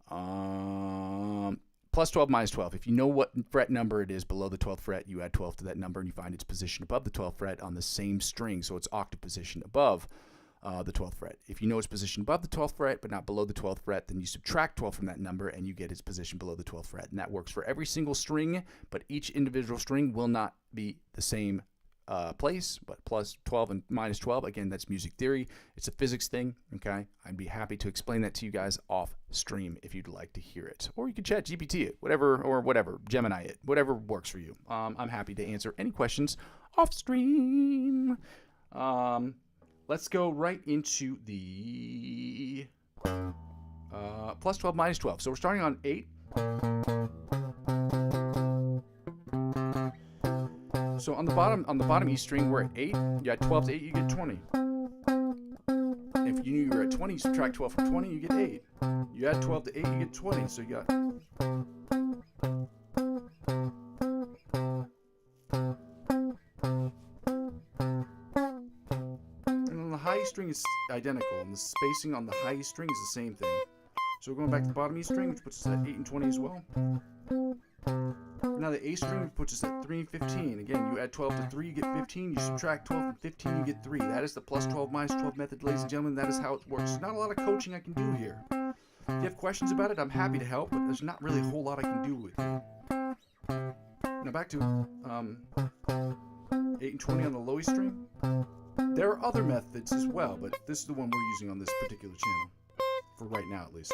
Plus 12 minus 12. If you know what fret number it is below the 12th fret, you add 12 to that number and you find its position above the 12th fret on the same string, so it's octave position above the 12th fret. If you know its position above the 12th fret but not below the 12th fret, then you subtract 12 from that number and you get its position below the 12th fret. And that works for every single string, but each individual string will not be the same place, but plus 12 and minus 12, again, that's music theory. It's a physics thing, okay? I'd be happy to explain that to you guys off stream if you'd like to hear it. Or you can chat GPT it, whatever, Gemini it, whatever works for you. I'm happy to answer any questions off stream. Let's go right into the plus 12 minus 12. So we're starting on 8. So on the bottom E string, we're at 8. You add 12 to 8, you get 20. If you knew you were at 20, you subtract 12 from 20, you get 8. You add 12 to 8, you get 20. So you got... high string is identical, and the spacing on the high string is the same thing. So we're going back to the bottom E string, which puts us at 8 and 20 as well. Now the A string puts us at 3 and 15. Again, you add 12 to 3, you get 15. You subtract 12 from 15, you get 3. That is the plus 12 minus 12 method, ladies and gentlemen. That is how it works. There's not a lot of coaching I can do here. If you have questions about it, I'm happy to help, but there's not really a whole lot I can do with it. Now back to 8 and 20 on the low E string. There are other methods as well, but this is the one we're using on this particular channel, for right now at least.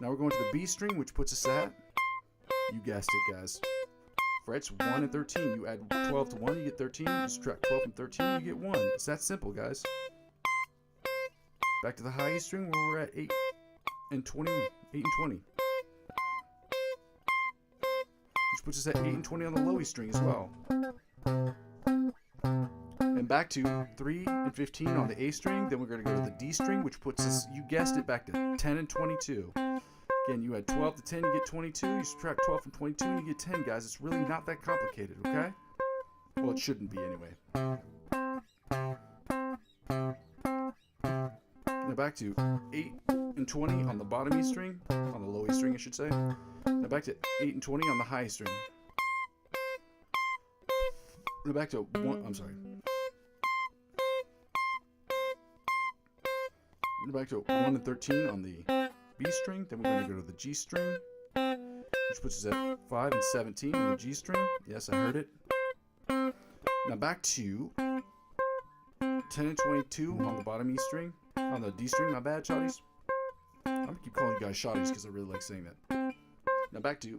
Now we're going to the B string, which puts us at, you guessed it guys, frets 1 and 13. You add 12 to 1, you get 13. You subtract 12 from 13, you get 1. It's that simple, guys. Back to the high E string, where we're at 8 and 20, 8 and 20. Which puts us at 8 and 20 on the low E string as well. And back to 3 and 15 on the A string. Then we're going to go to the D string, which puts us, you guessed it, back to 10 and 22. Again, you add 12 to 10, you get 22. You subtract 12 from 22, and you get 10, guys. It's really not that complicated, okay? Well, it shouldn't be anyway. Now back to 8 and 20 on the bottom E string, on the low E string, I should say. Now back to 8 and 20 on the high string. Now back to 1, I'm sorry. Back to 1 and 13 on the B string. Then we're going to go to the G string, which puts us at 5 and 17 on the G string. Yes, I heard it. Now back to 10 and 22 on the bottom E string, on the D string. My bad, shotties. I'm going to keep calling you guys shotties because I really like saying that. Now back to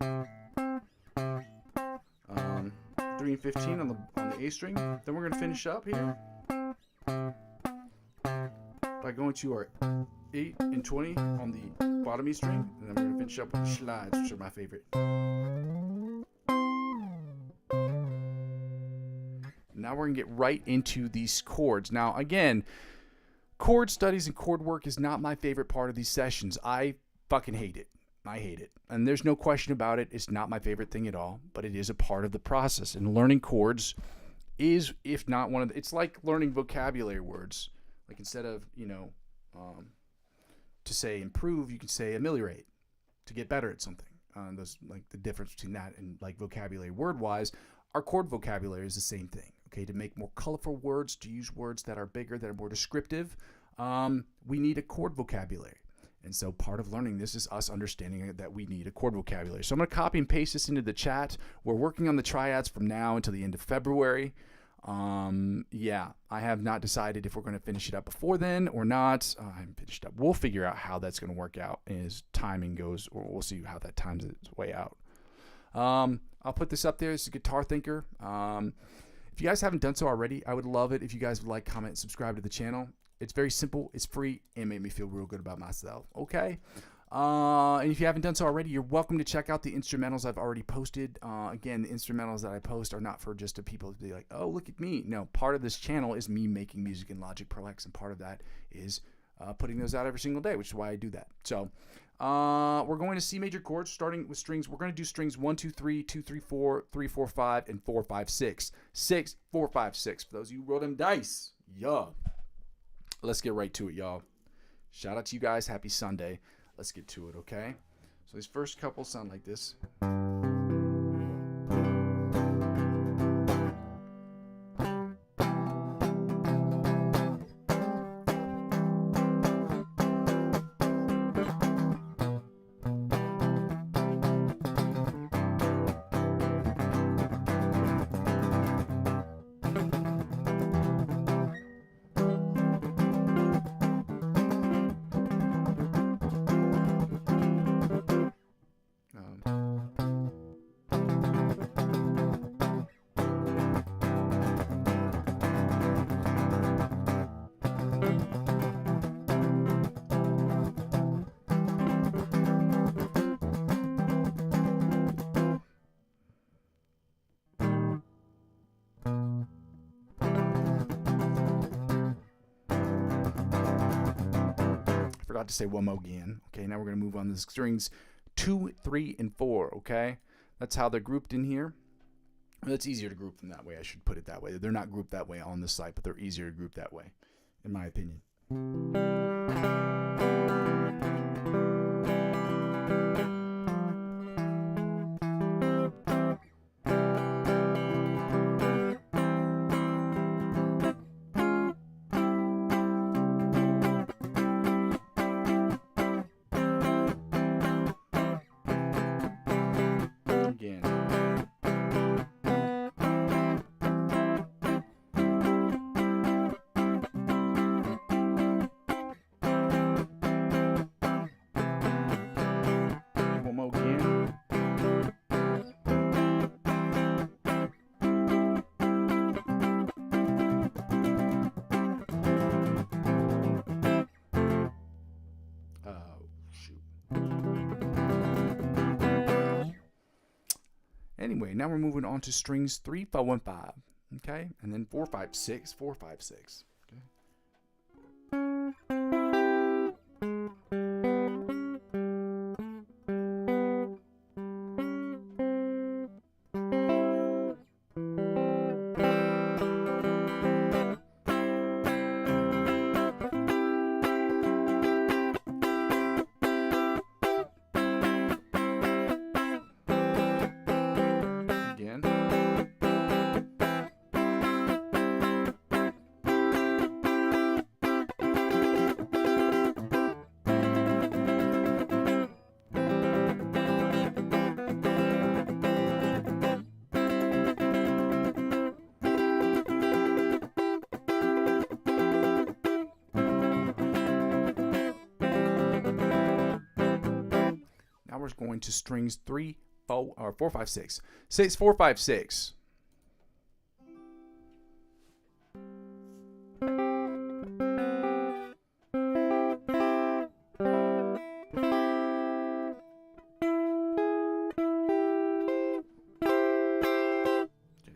3 and 15 on the A string. Then we're going to finish up here by going to our 8 and 20 on the bottom E string, and then we're going to finish up with the slides, which are my favorite. Now we're going to get right into these chords. Now, again, chord studies and chord work is not my favorite part of these sessions. I fucking hate it. I hate it. And there's no question about it. It's not my favorite thing at all, but it is a part of the process. And learning chords is, if not one of the, it's like learning vocabulary words. Like instead of, to say improve, you can say ameliorate. to get better at something. Those like the difference between that and like vocabulary word wise. Our chord vocabulary is the same thing. Okay, to make more colorful words, to use words that are bigger, that are more descriptive, we need a chord vocabulary. And so part of learning this is us understanding that we need a chord vocabulary. So I'm going to copy and paste this into the chat. We're working on the triads from now until the end of February. Yeah, I have not decided if we're going to finish it up before then or not. I haven't finished up. We'll figure out how that's going to work out as timing goes, or we'll see how that times its way out. I'll put this up there. It's a Guitar Thinker. If you guys haven't done so already, I would love it if you guys would like, comment, and subscribe to the channel. It's very simple. It's free and made me feel real good about myself. Okay. And if you haven't done so already, you're welcome to check out the instrumentals I've already posted. Again, the instrumentals that I post are not for just people to be like, oh, look at me. No, part of this channel is me making music in Logic Pro X, and part of that is putting those out every single day, which is why I do that. So we're going to C major chords, starting with strings. We're going to do strings 1, 2, 3, 2, 3, 4, 3, 4, 5, and 4, 5, 6. 6, 4, 5, 6. For those of you who roll them dice. Yeah. Let's get right to it, y'all. Shout out to you guys. Happy Sunday. Let's get to it, okay? So these first couple sound like this. Forgot to say one more again. Okay, now we're going to move on to the strings 2, 3, and 4. Okay, that's how they're grouped in here. Well, it's easier to group them that way. I should put it that way. They're not grouped that way on the site, but they're easier to group that way, in my opinion. Anyway, now we're moving on to strings 3, 4, 1, 5. Okay, and then 4, 5, 6, 4, 5, 6. Okay. We're going to strings 3, 4, or 4, 5, 6. 6, 4, 5, 6. Okay,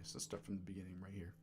so let's start from the beginning right here.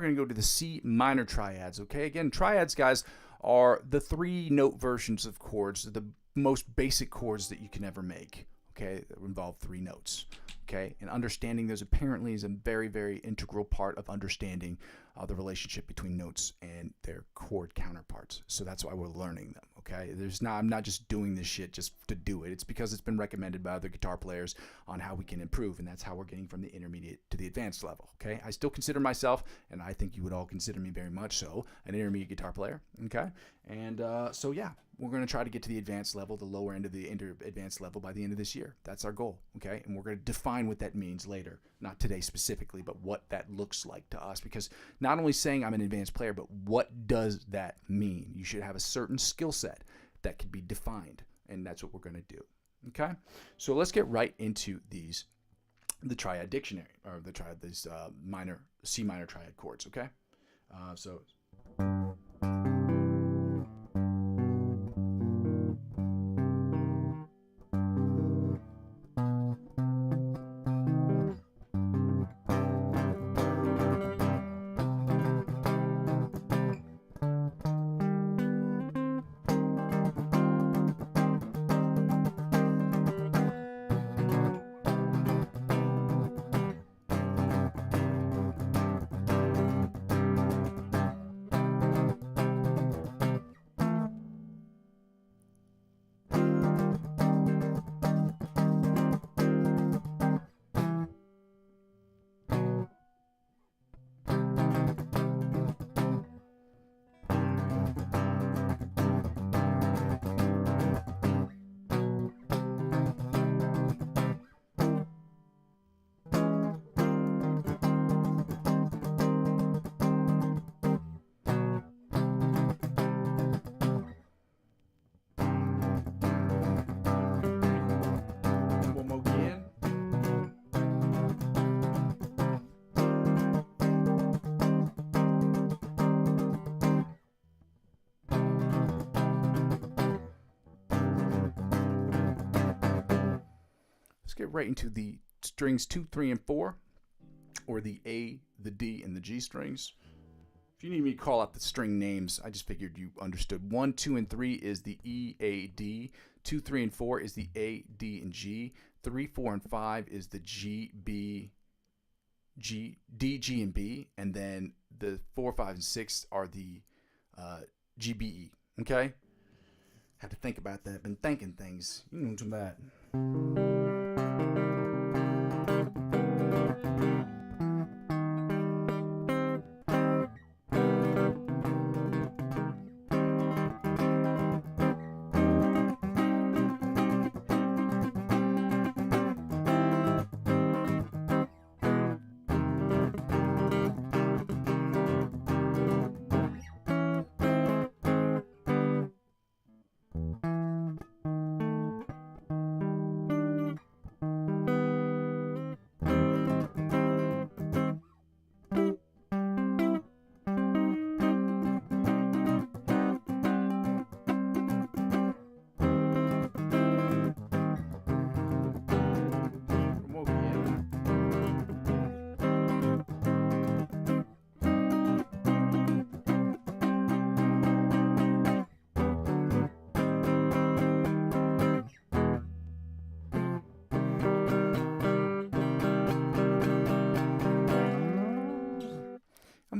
we're going to go to the C minor triads, okay? Again, triads, guys, are the 3-note versions of chords, the most basic chords that you can ever make, okay, that involve 3 notes, okay? And understanding those apparently is a very, very integral part of understanding the relationship between notes and their chord counterparts. So that's why we're learning them, okay? I'm not just doing this shit just to do it. It's because it's been recommended by other guitar players on how we can improve, and that's how we're getting from the intermediate to the advanced level, okay? I still consider myself, and I think you would all consider me very much so, an intermediate guitar player, okay? And so yeah, we're going to try to get to the advanced level, the lower end of the advanced level by the end of this year. That's our goal, okay? And we're going to define what that means later, not today specifically, but what that looks like to us, because not only saying I'm an advanced player, but what does that mean? You should have a certain skill set that can be defined, and that's what we're going to do, okay? So let's get right into the triad dictionary, or these C minor triad chords, okay? So one more again. Let's get right into the strings 2, 3, and 4, or the A, the D, and the G strings. If you need me to call out the string names, I just figured you understood. 1, 2, and 3 is the E, A, D. 2, 3, and 4 is the A, D, and G. 3, 4, and 5 is the G, B, G, D, G, and B. And then the 4, 5, and 6 are the G, B, E. Okay? Had to think about that. Been thinking things. You know some of that.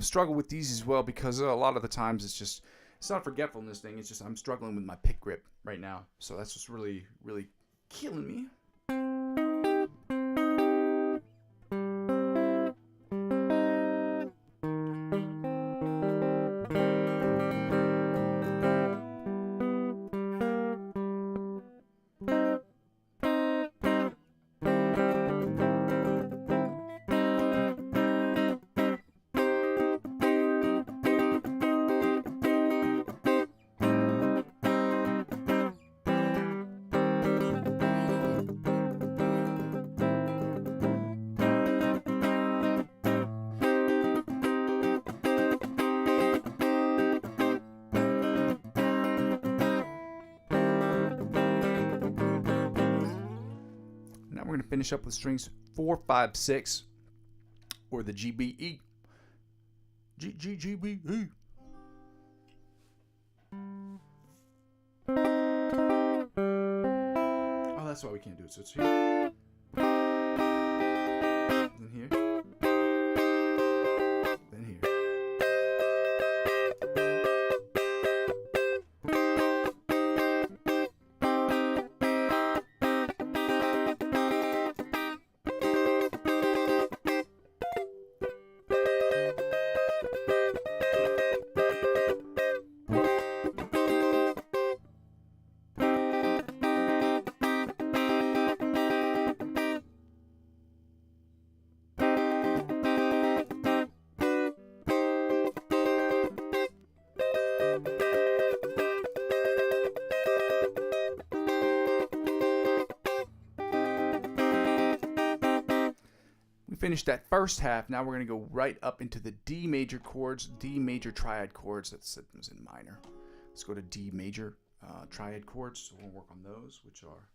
Struggle with these as well, because a lot of the times it's not a forgetfulness thing. It's just I'm struggling with my pick grip right now, so that's just really killing me. We're going to finish up with strings 4, 5, 6, or the G, B, E. G G G B E. Oh, that's why we can't do it. So it's here. Then here. Then here. Finished that first half. Now we're going to go right up into the D major chords, D major triad chords. That's in minor. Let's go to D major triad chords. So we'll work on those, which are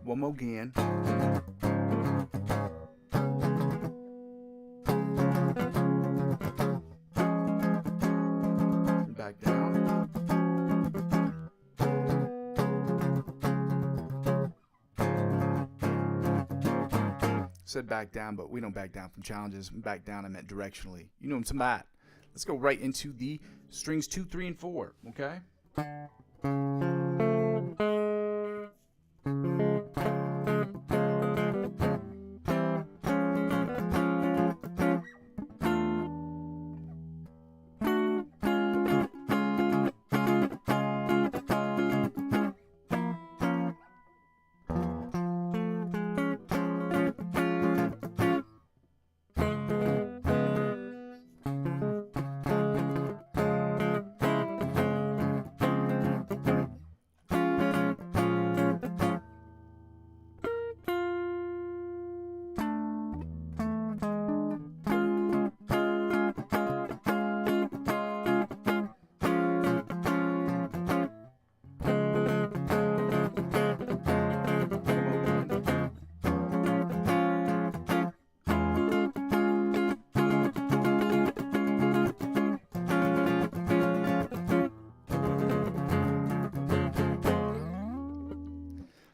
one more again. Back down. Said back down, but we don't back down from challenges. Back down, I meant directionally. You know what I'm talking about. Let's go right into the strings 2, 3, and 4. Okay.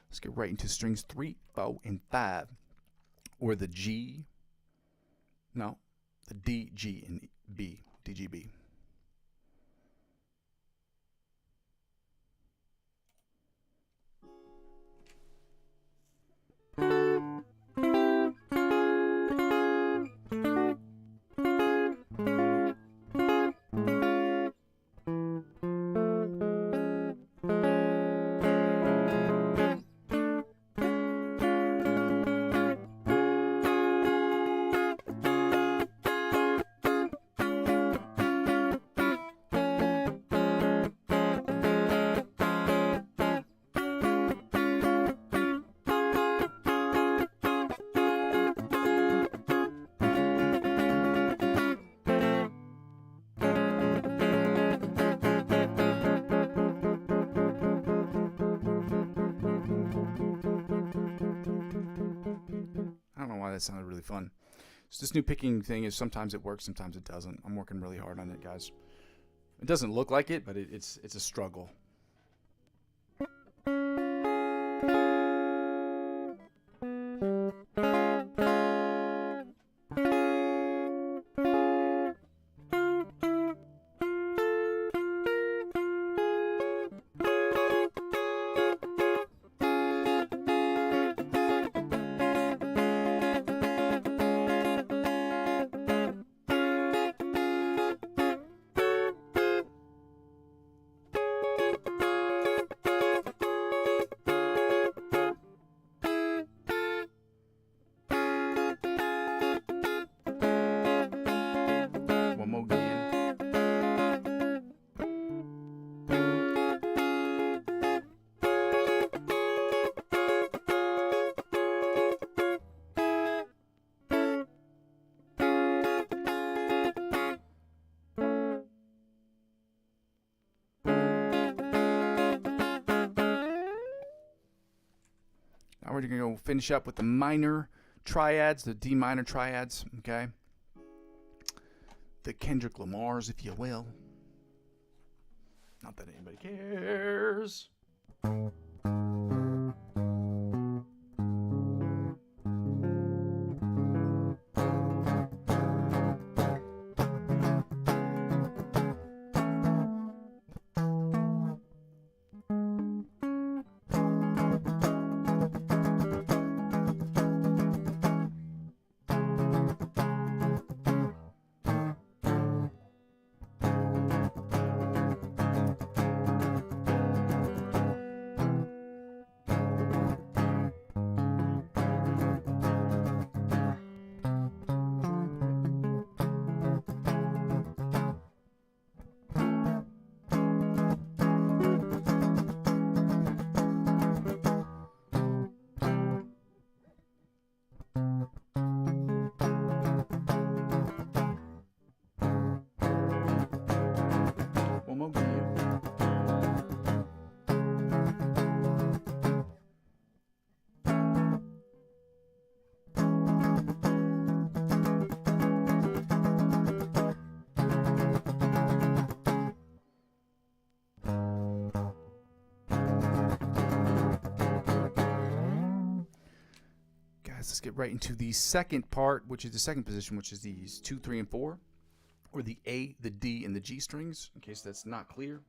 Let's get right into strings 3, 4, and 5, or the G. No, the D, G, and B. D, G, B. That sounded really fun. So this new picking thing is sometimes it works, sometimes it doesn't. I'm working really hard on it, guys. It doesn't look like it, but it's a struggle. we're going to go finish up with the minor triads, the D minor triads, okay? The Kendrick Lamars, if you will. Not that anybody cares. Let's get right into the second part, which is the second position, which is these 2, 3, and 4, or the A, the D, and the G strings, in case that's not clear.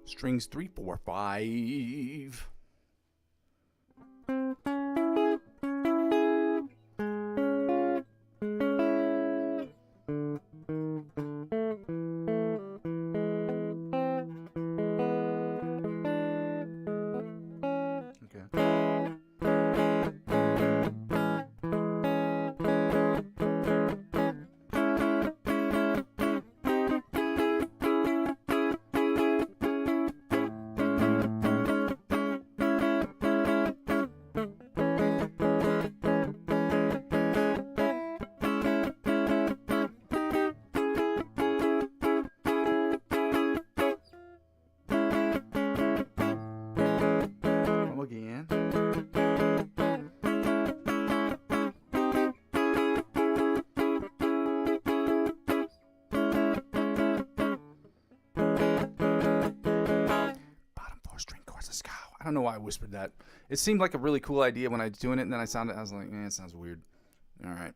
Strings 3, 4, 5. I don't know why I whispered that. It seemed like a really cool idea when I was doing it, and then I was like, it sounds weird. All right.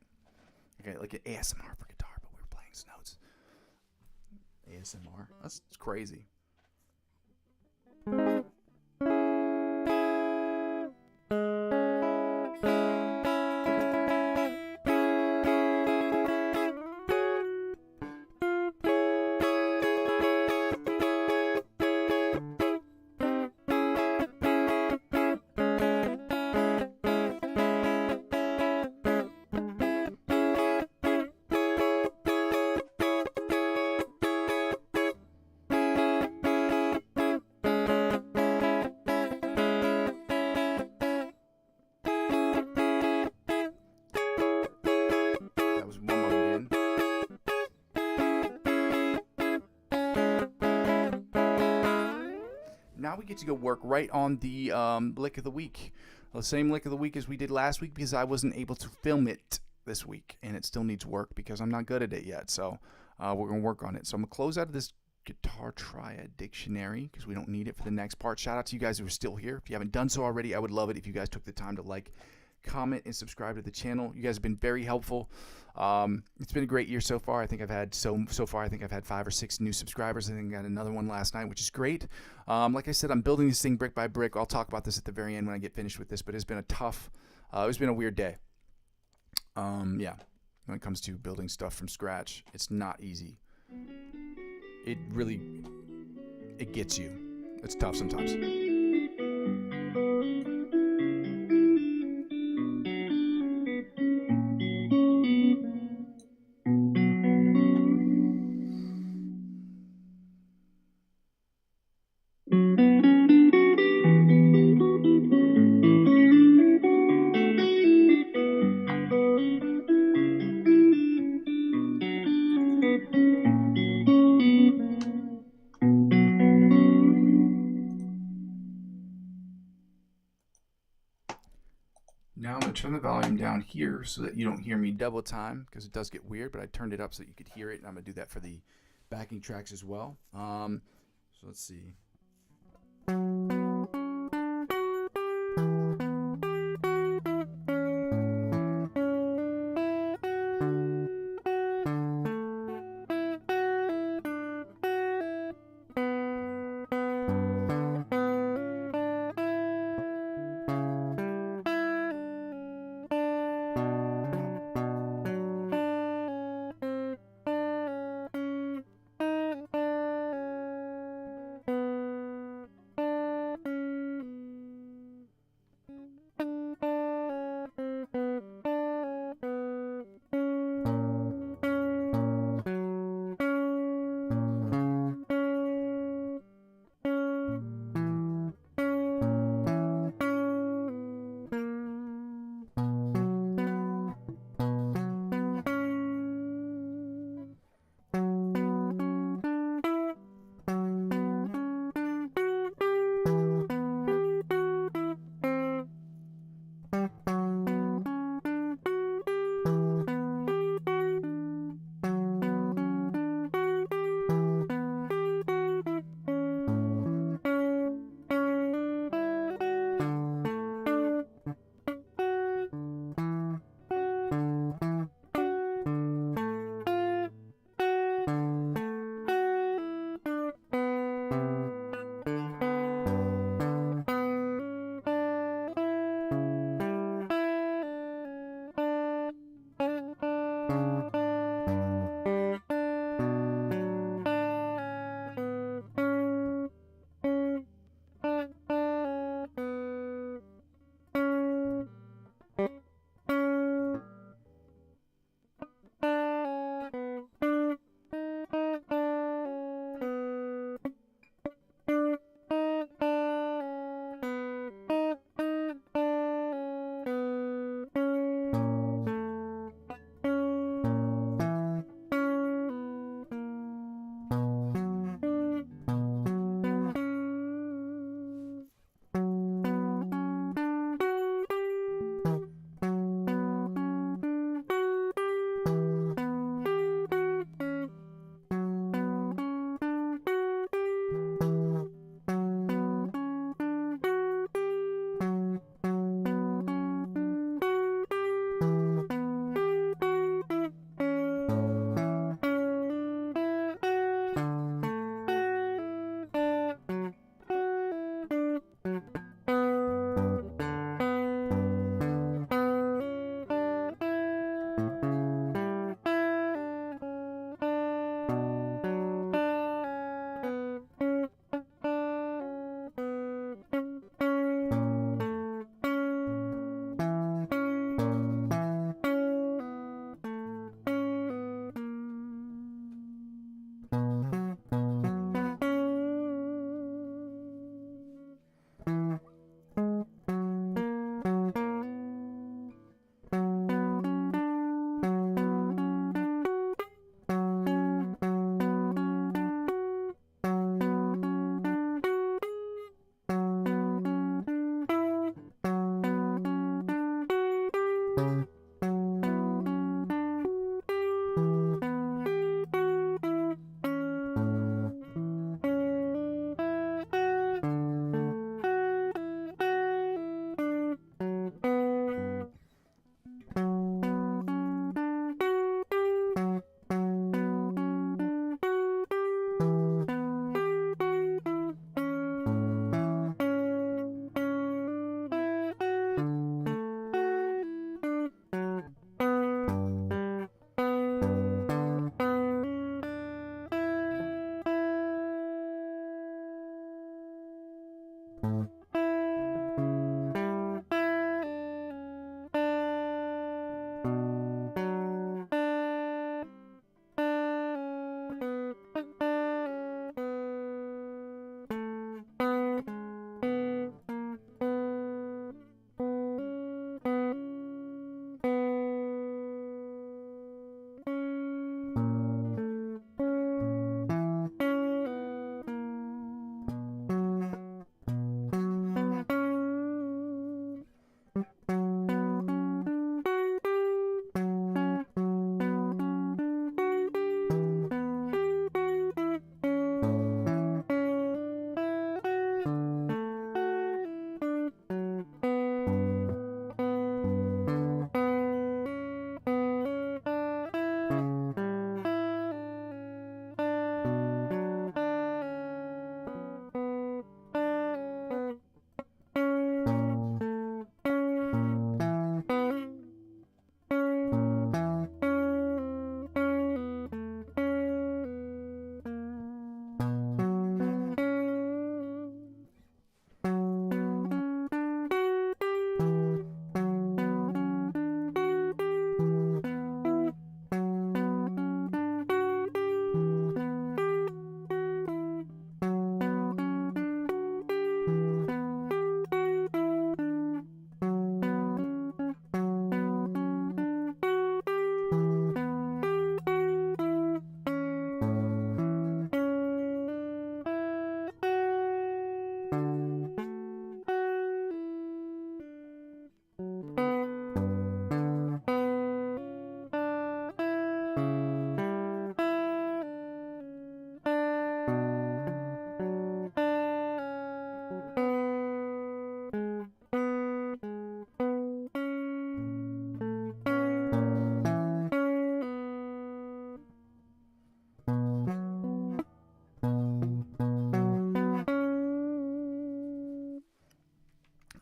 Okay, like an ASMR for guitar, but we were playing some notes. ASMR. That's crazy. now we get to go work right on the lick of the week. The same lick of the week as we did last week, because I wasn't able to film it this week, and it still needs work because I'm not good at it yet. So we're going to work on it. So I'm going to close out of this guitar triad dictionary because we don't need it for the next part. Shout out to you guys who are still here. If you haven't done so already, I would love it if you guys took the time to like, comment, and subscribe to the channel. You guys have been very helpful. It's been a great year so far. I think I've had so far I think I've had 5 or 6 new subscribers. I think I got another one last night, which is great. Like I said, I'm building this thing brick by brick. I'll talk about this at the very end when I get finished with this, but it's been a tough it's been a weird day. Yeah, when it comes to building stuff from scratch, it's not easy. It really gets you. It's tough sometimes. Now I'm going to turn the volume down here so that you don't hear me double time, because it does get weird, but I turned it up so that you could hear it, and I'm going to do that for the backing tracks as well. So let's see.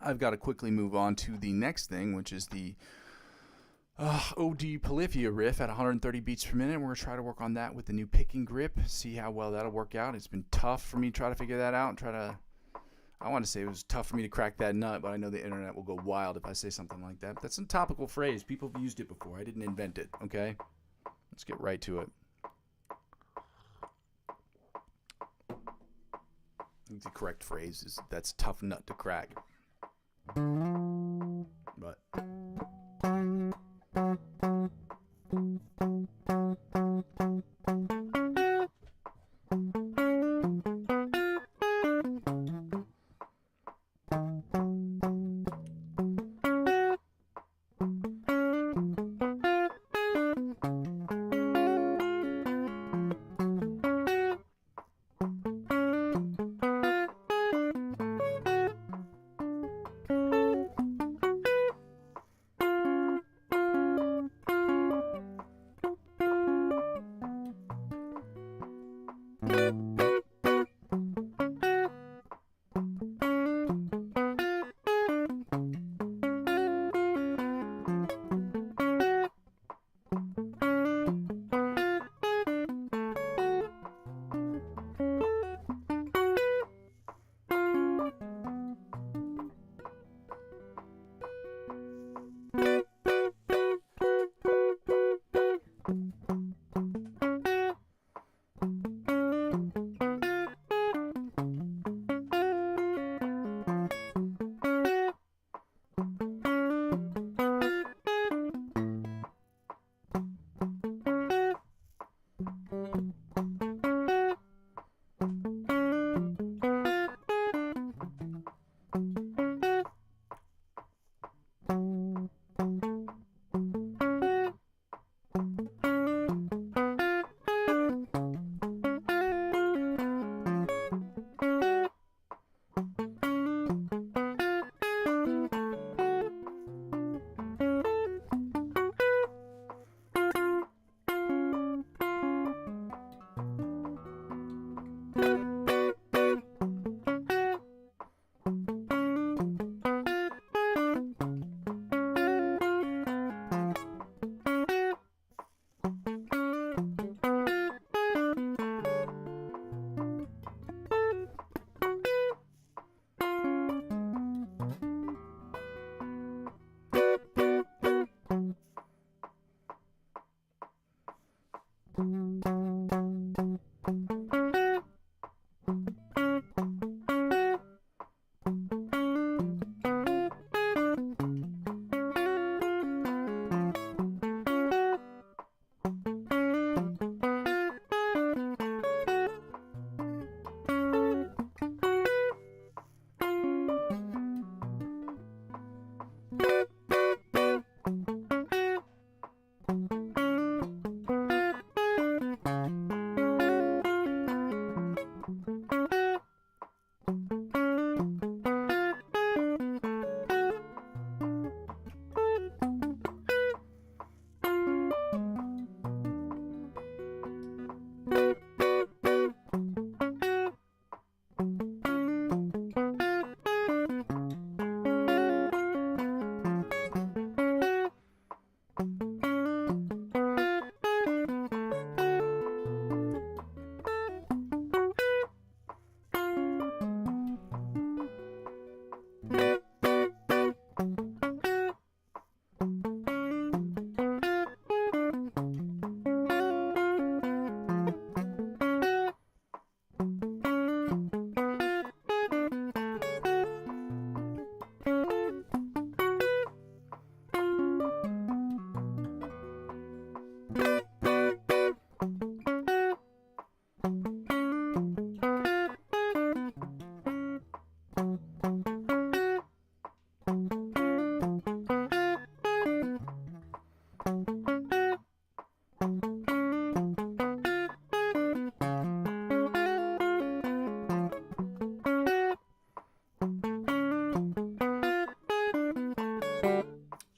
I've got to quickly move on to the next thing, which is the OD Polyphia riff at 130 beats per minute. We're going to try to work on that with the new picking grip, see how well that'll work out. It's been tough for me to try to figure that out. I want to say it was tough for me to crack that nut, but I know the internet will go wild if I say something like that. That's a topical phrase. People have used it before. I didn't invent it, okay? Let's get right to it. I think the correct phrase is that's a tough nut to crack. But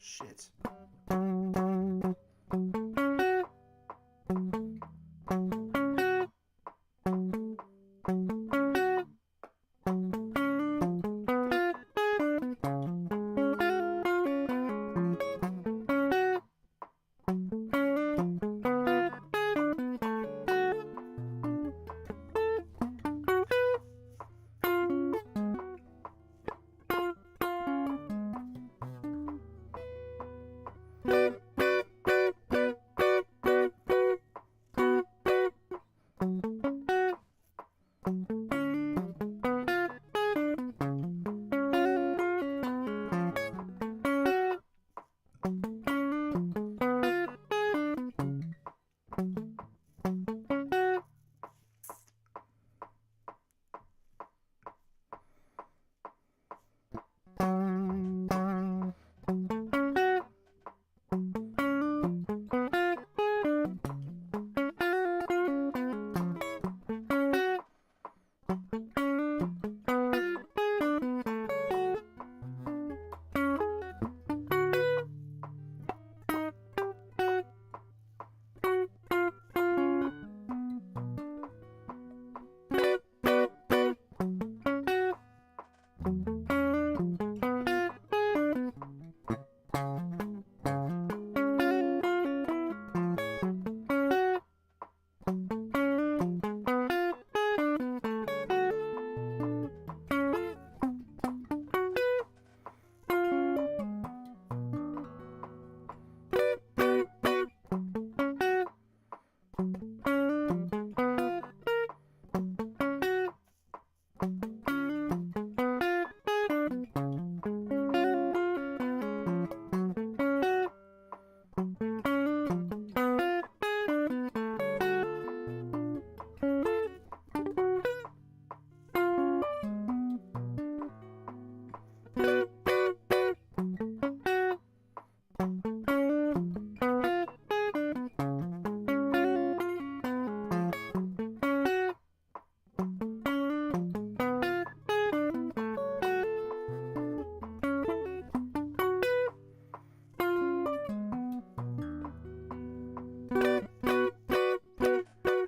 Shit.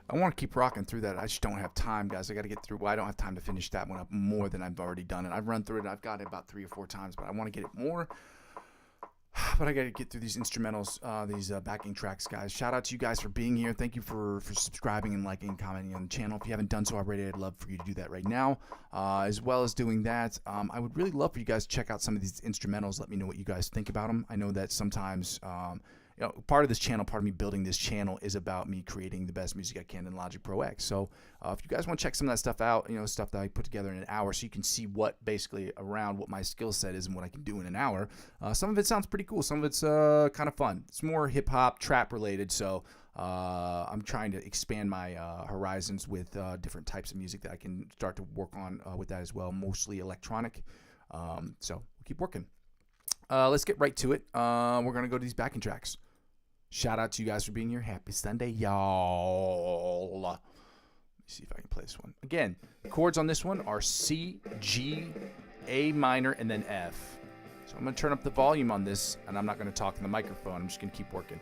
I want to keep rocking through that. I just don't have time, guys. I got to get through. Well, I don't have time to finish that one up more than I've already done it. I've run through it. I've got it about 3 or 4 times, but I want to get it more. But I got to get through these instrumentals, these backing tracks, guys. Shout out to you guys for being here. Thank you for subscribing and liking and commenting on the channel. If you haven't done so already, I'd love for you to do that right now. As well as doing that, I would really love for you guys to check out some of these instrumentals. Let me know what you guys think about them. I know that sometimes part of this channel, part of me building this channel is about me creating the best music I can in Logic Pro X. So if you guys want to check some of that stuff out, stuff that I put together in an hour so you can see what basically around what my skill set is and what I can do in an hour. Some of it sounds pretty cool. Some of it's kind of fun. It's more hip hop, trap related. So I'm trying to expand my horizons with different types of music that I can start to work on with that as well. Mostly electronic. So we'll keep working. Let's get right to it. We're going to go to these backing tracks. Shout out to you guys for being here. Happy Sunday, y'all. Let me see if I can play this one. Again, the chords on this one are C, G, A minor, and then F. So I'm going to turn up the volume on this, and I'm not going to talk in the microphone. I'm just going to keep working.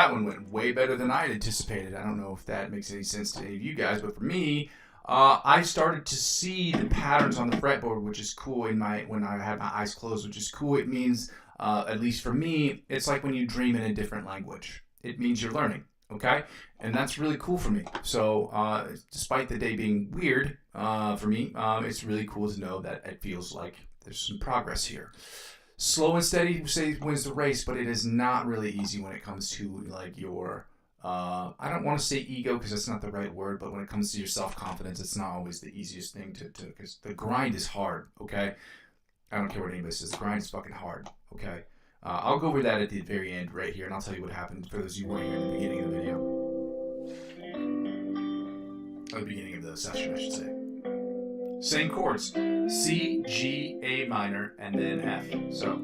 that one went way better than I anticipated. I don't know if that makes any sense to any of you guys, but for me, I started to see the patterns on the fretboard, which is cool when I have my eyes closed, which is cool. It means, at least for me, it's like when you dream in a different language. It means you're learning, okay? And that's really cool for me. So despite the day being weird for me, it's really cool to know that it feels like there's some progress here. Slow and steady wins the race, but it is not really easy when it comes to like your I don't want to say ego because that's not the right word, but when it comes to your self-confidence, it's not always the easiest thing to because the grind is hard, okay? I don't care what anybody says. The grind is fucking hard, okay? I'll go over that at the very end right here, and I'll tell you what happened for those of you who weren't here in the beginning of the video. Or the beginning of the session, I should say. Same chords. C, G, A minor, and then F. So...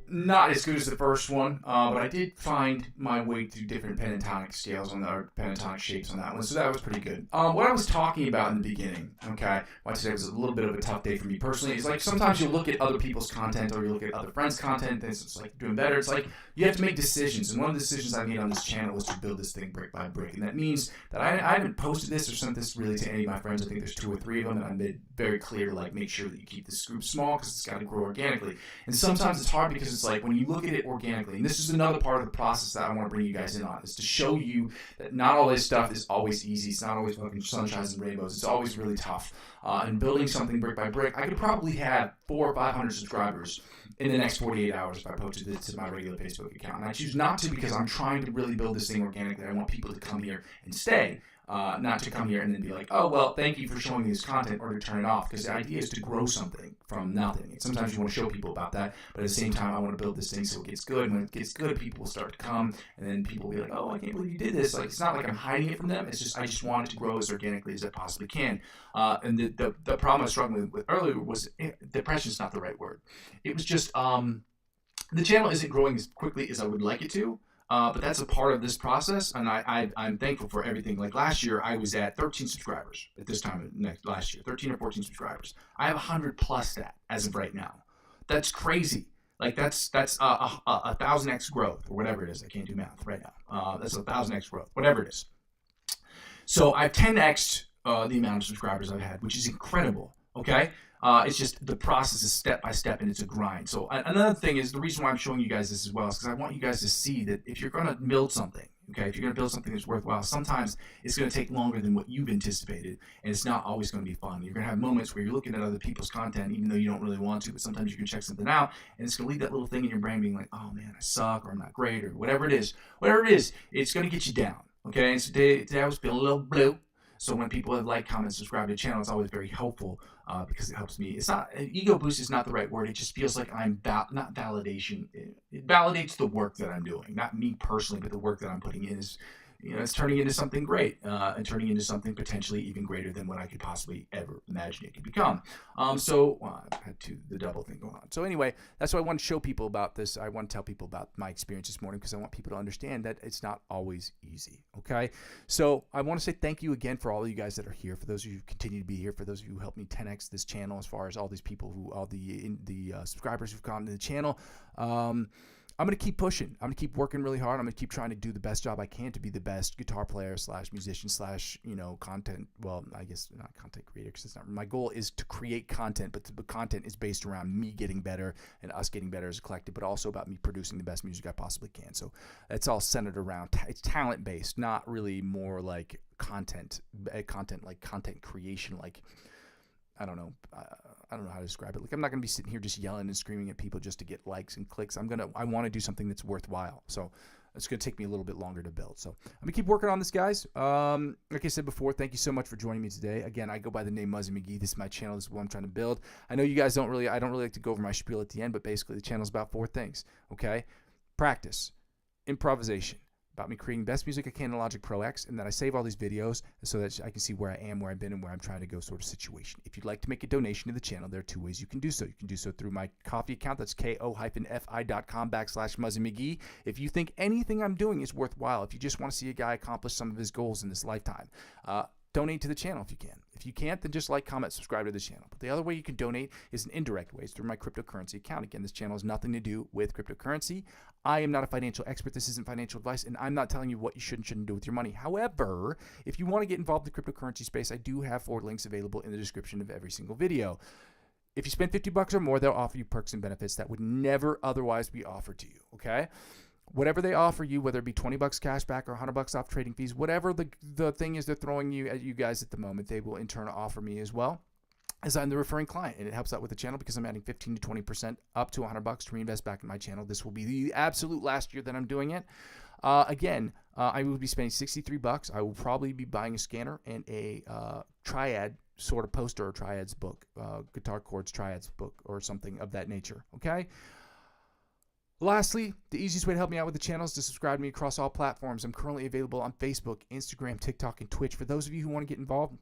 not as good as the first one, but I did find my way through different pentatonic scales or pentatonic shapes on that one, so that was pretty good. What I was talking about in the beginning, okay, why today was a little bit of a tough day for me personally, is like sometimes you'll look at other people's content or you look at other friends' content, and it's like doing better. It's like you have to make decisions, and one of the decisions I made on this channel was to build this thing brick by brick, and that means that I haven't posted this or sent this really to any of my friends. I think there's 2 or 3 of them, and I made very clear to like make sure that you keep this group small because it's got to grow organically. And sometimes it's hard because it's like when you look at it organically, and this is another part of the process that I want to bring you guys in on, is to show you that not all this stuff is always easy. It's not always fucking sunshines and rainbows. It's always really tough. And building something brick by brick, I could probably have 400 or 500 subscribers in the next 48 hours if I posted it to my regular Facebook account. And I choose not to because I'm trying to really build this thing organically. I want people to come here and stay. Not to come here and then be like, oh, well, thank you for showing me this content, or to turn it off, because the idea is to grow something from nothing. And sometimes you want to show people about that, but at the same time, I want to build this thing so it gets good. And when it gets good, people will start to come, and then people will be like, oh, I can't believe you did this. Like, it's not like I'm hiding it from them. It's just I just want it to grow as organically as I possibly can. And the problem I was struggling with earlier was depression is not the right word. It was just the channel isn't growing as quickly as I would like it to. But that's a part of this process, and I'm thankful for everything. Like last year, I was at 13 subscribers at this time last year, 13 or 14 subscribers. I have 100 plus that as of right now. That's crazy. Like that's a 1,000x growth or whatever it is. I can't do math right now. That's a 1,000x growth, whatever it is. So I've 10x'd the amount of subscribers I've had, which is incredible. Okay. It's just the process is step by step, and it's a grind. So another thing is the reason why I'm showing you guys this as well is because I want you guys to see that if you're going to build something, okay, if you're going to build something that's worthwhile, sometimes it's going to take longer than what you've anticipated, and it's not always going to be fun. You're going to have moments where you're looking at other people's content, even though you don't really want to, but sometimes you can check something out, and it's going to leave that little thing in your brain being like, oh man, I suck, or I'm not great, or whatever it is. Whatever it is, it's going to get you down, okay? And so today I was feeling a little blue. So when people have liked, comment, subscribe to the channel, it's always very helpful because it helps me. It's not ego boost is not the right word. It just feels like I'm not validation. It validates the work that I'm doing, not me personally, but the work that I'm putting in is, it's turning into something great and turning into something potentially even greater than what I could possibly ever imagine it could become. So I had the double thing going on. So anyway, that's why I want to show people about this. I want to tell people about my experience this morning because I want people to understand that it's not always easy. Okay. So I want to say thank you again for all of you guys that are here. For those of you who continue to be here, for those of you who helped me 10x this channel, as far as all these people all the subscribers who've gone to the channel. I'm going to keep pushing. I'm going to keep working really hard. I'm going to keep trying to do the best job I can to be the best guitar player / musician / content. Well, I guess not content creator because it's not. My goal is to create content, but the content is based around me getting better and us getting better as a collective, but also about me producing the best music I possibly can. So it's all centered around, it's talent based, not really more like content like content creation, like, I don't know how to describe it. Like, I'm not going to be sitting here just yelling and screaming at people just to get likes and clicks. I want to do something that's worthwhile. So it's going to take me a little bit longer to build. So I'm going to keep working on this, guys. Like I said before, thank you so much for joining me today. Again, I go by the name Muzzy McGee. This is my channel. This is what I'm trying to build. I know you guys I don't really like to go over my spiel at the end, but basically the channel is about 4 things. Okay. Practice, improvisation, about me creating the best music I can in Logic Pro X, and then I save all these videos so that I can see where I am, where I've been, and where I'm trying to go sort of situation. If you'd like to make a donation to the channel, there are 2 ways you can do so. You can do so through my Ko-fi account. That's ko-fi.com/Muzzy McGee. If you think anything I'm doing is worthwhile, if you just want to see a guy accomplish some of his goals in this lifetime, donate to the channel if you can. If you can't, then just like, comment, subscribe to the channel. But the other way you can donate is an indirect way. It's through my cryptocurrency account. Again, this channel has nothing to do with cryptocurrency. I am not a financial expert. This isn't financial advice, and I'm not telling you what you should and shouldn't do with your money. However, if you want to get involved in the cryptocurrency space, I do have 4 links available in the description of every single video. If you spend $50 or more, they'll offer you perks and benefits that would never otherwise be offered to you, okay? Whatever they offer you, whether it be $20 cash back or $100 off trading fees, whatever the thing is they're throwing you at you guys at the moment, they will in turn offer me as well, as I'm the referring client. And it helps out with the channel because I'm adding 15 to 20% up to $100 to reinvest back in my channel. This will be the absolute last year that I'm doing it. Again, I will be spending $63. I will probably be buying a scanner and a triad sort of poster or triads book, guitar chords triads book or something of that nature. Okay. Lastly, the easiest way to help me out with the channel is to subscribe to me across all platforms. I'm currently available on Facebook, Instagram, TikTok, and Twitch. For those of you who want to get involved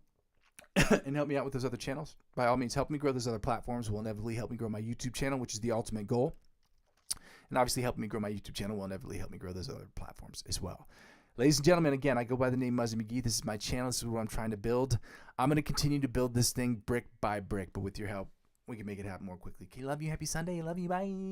and help me out with those other channels, by all means, help me grow those other platforms. Will inevitably help me grow my YouTube channel, which is the ultimate goal. and obviously helping me grow my YouTube channel will inevitably help me grow those other platforms as well. Ladies and gentlemen, again, I go by the name Muzzy McGee. This is my channel. This is what I'm trying to build. I'm going to continue to build this thing brick by brick, but with your help, we can make it happen more quickly. Okay, love you. Happy Sunday. Love you. Bye.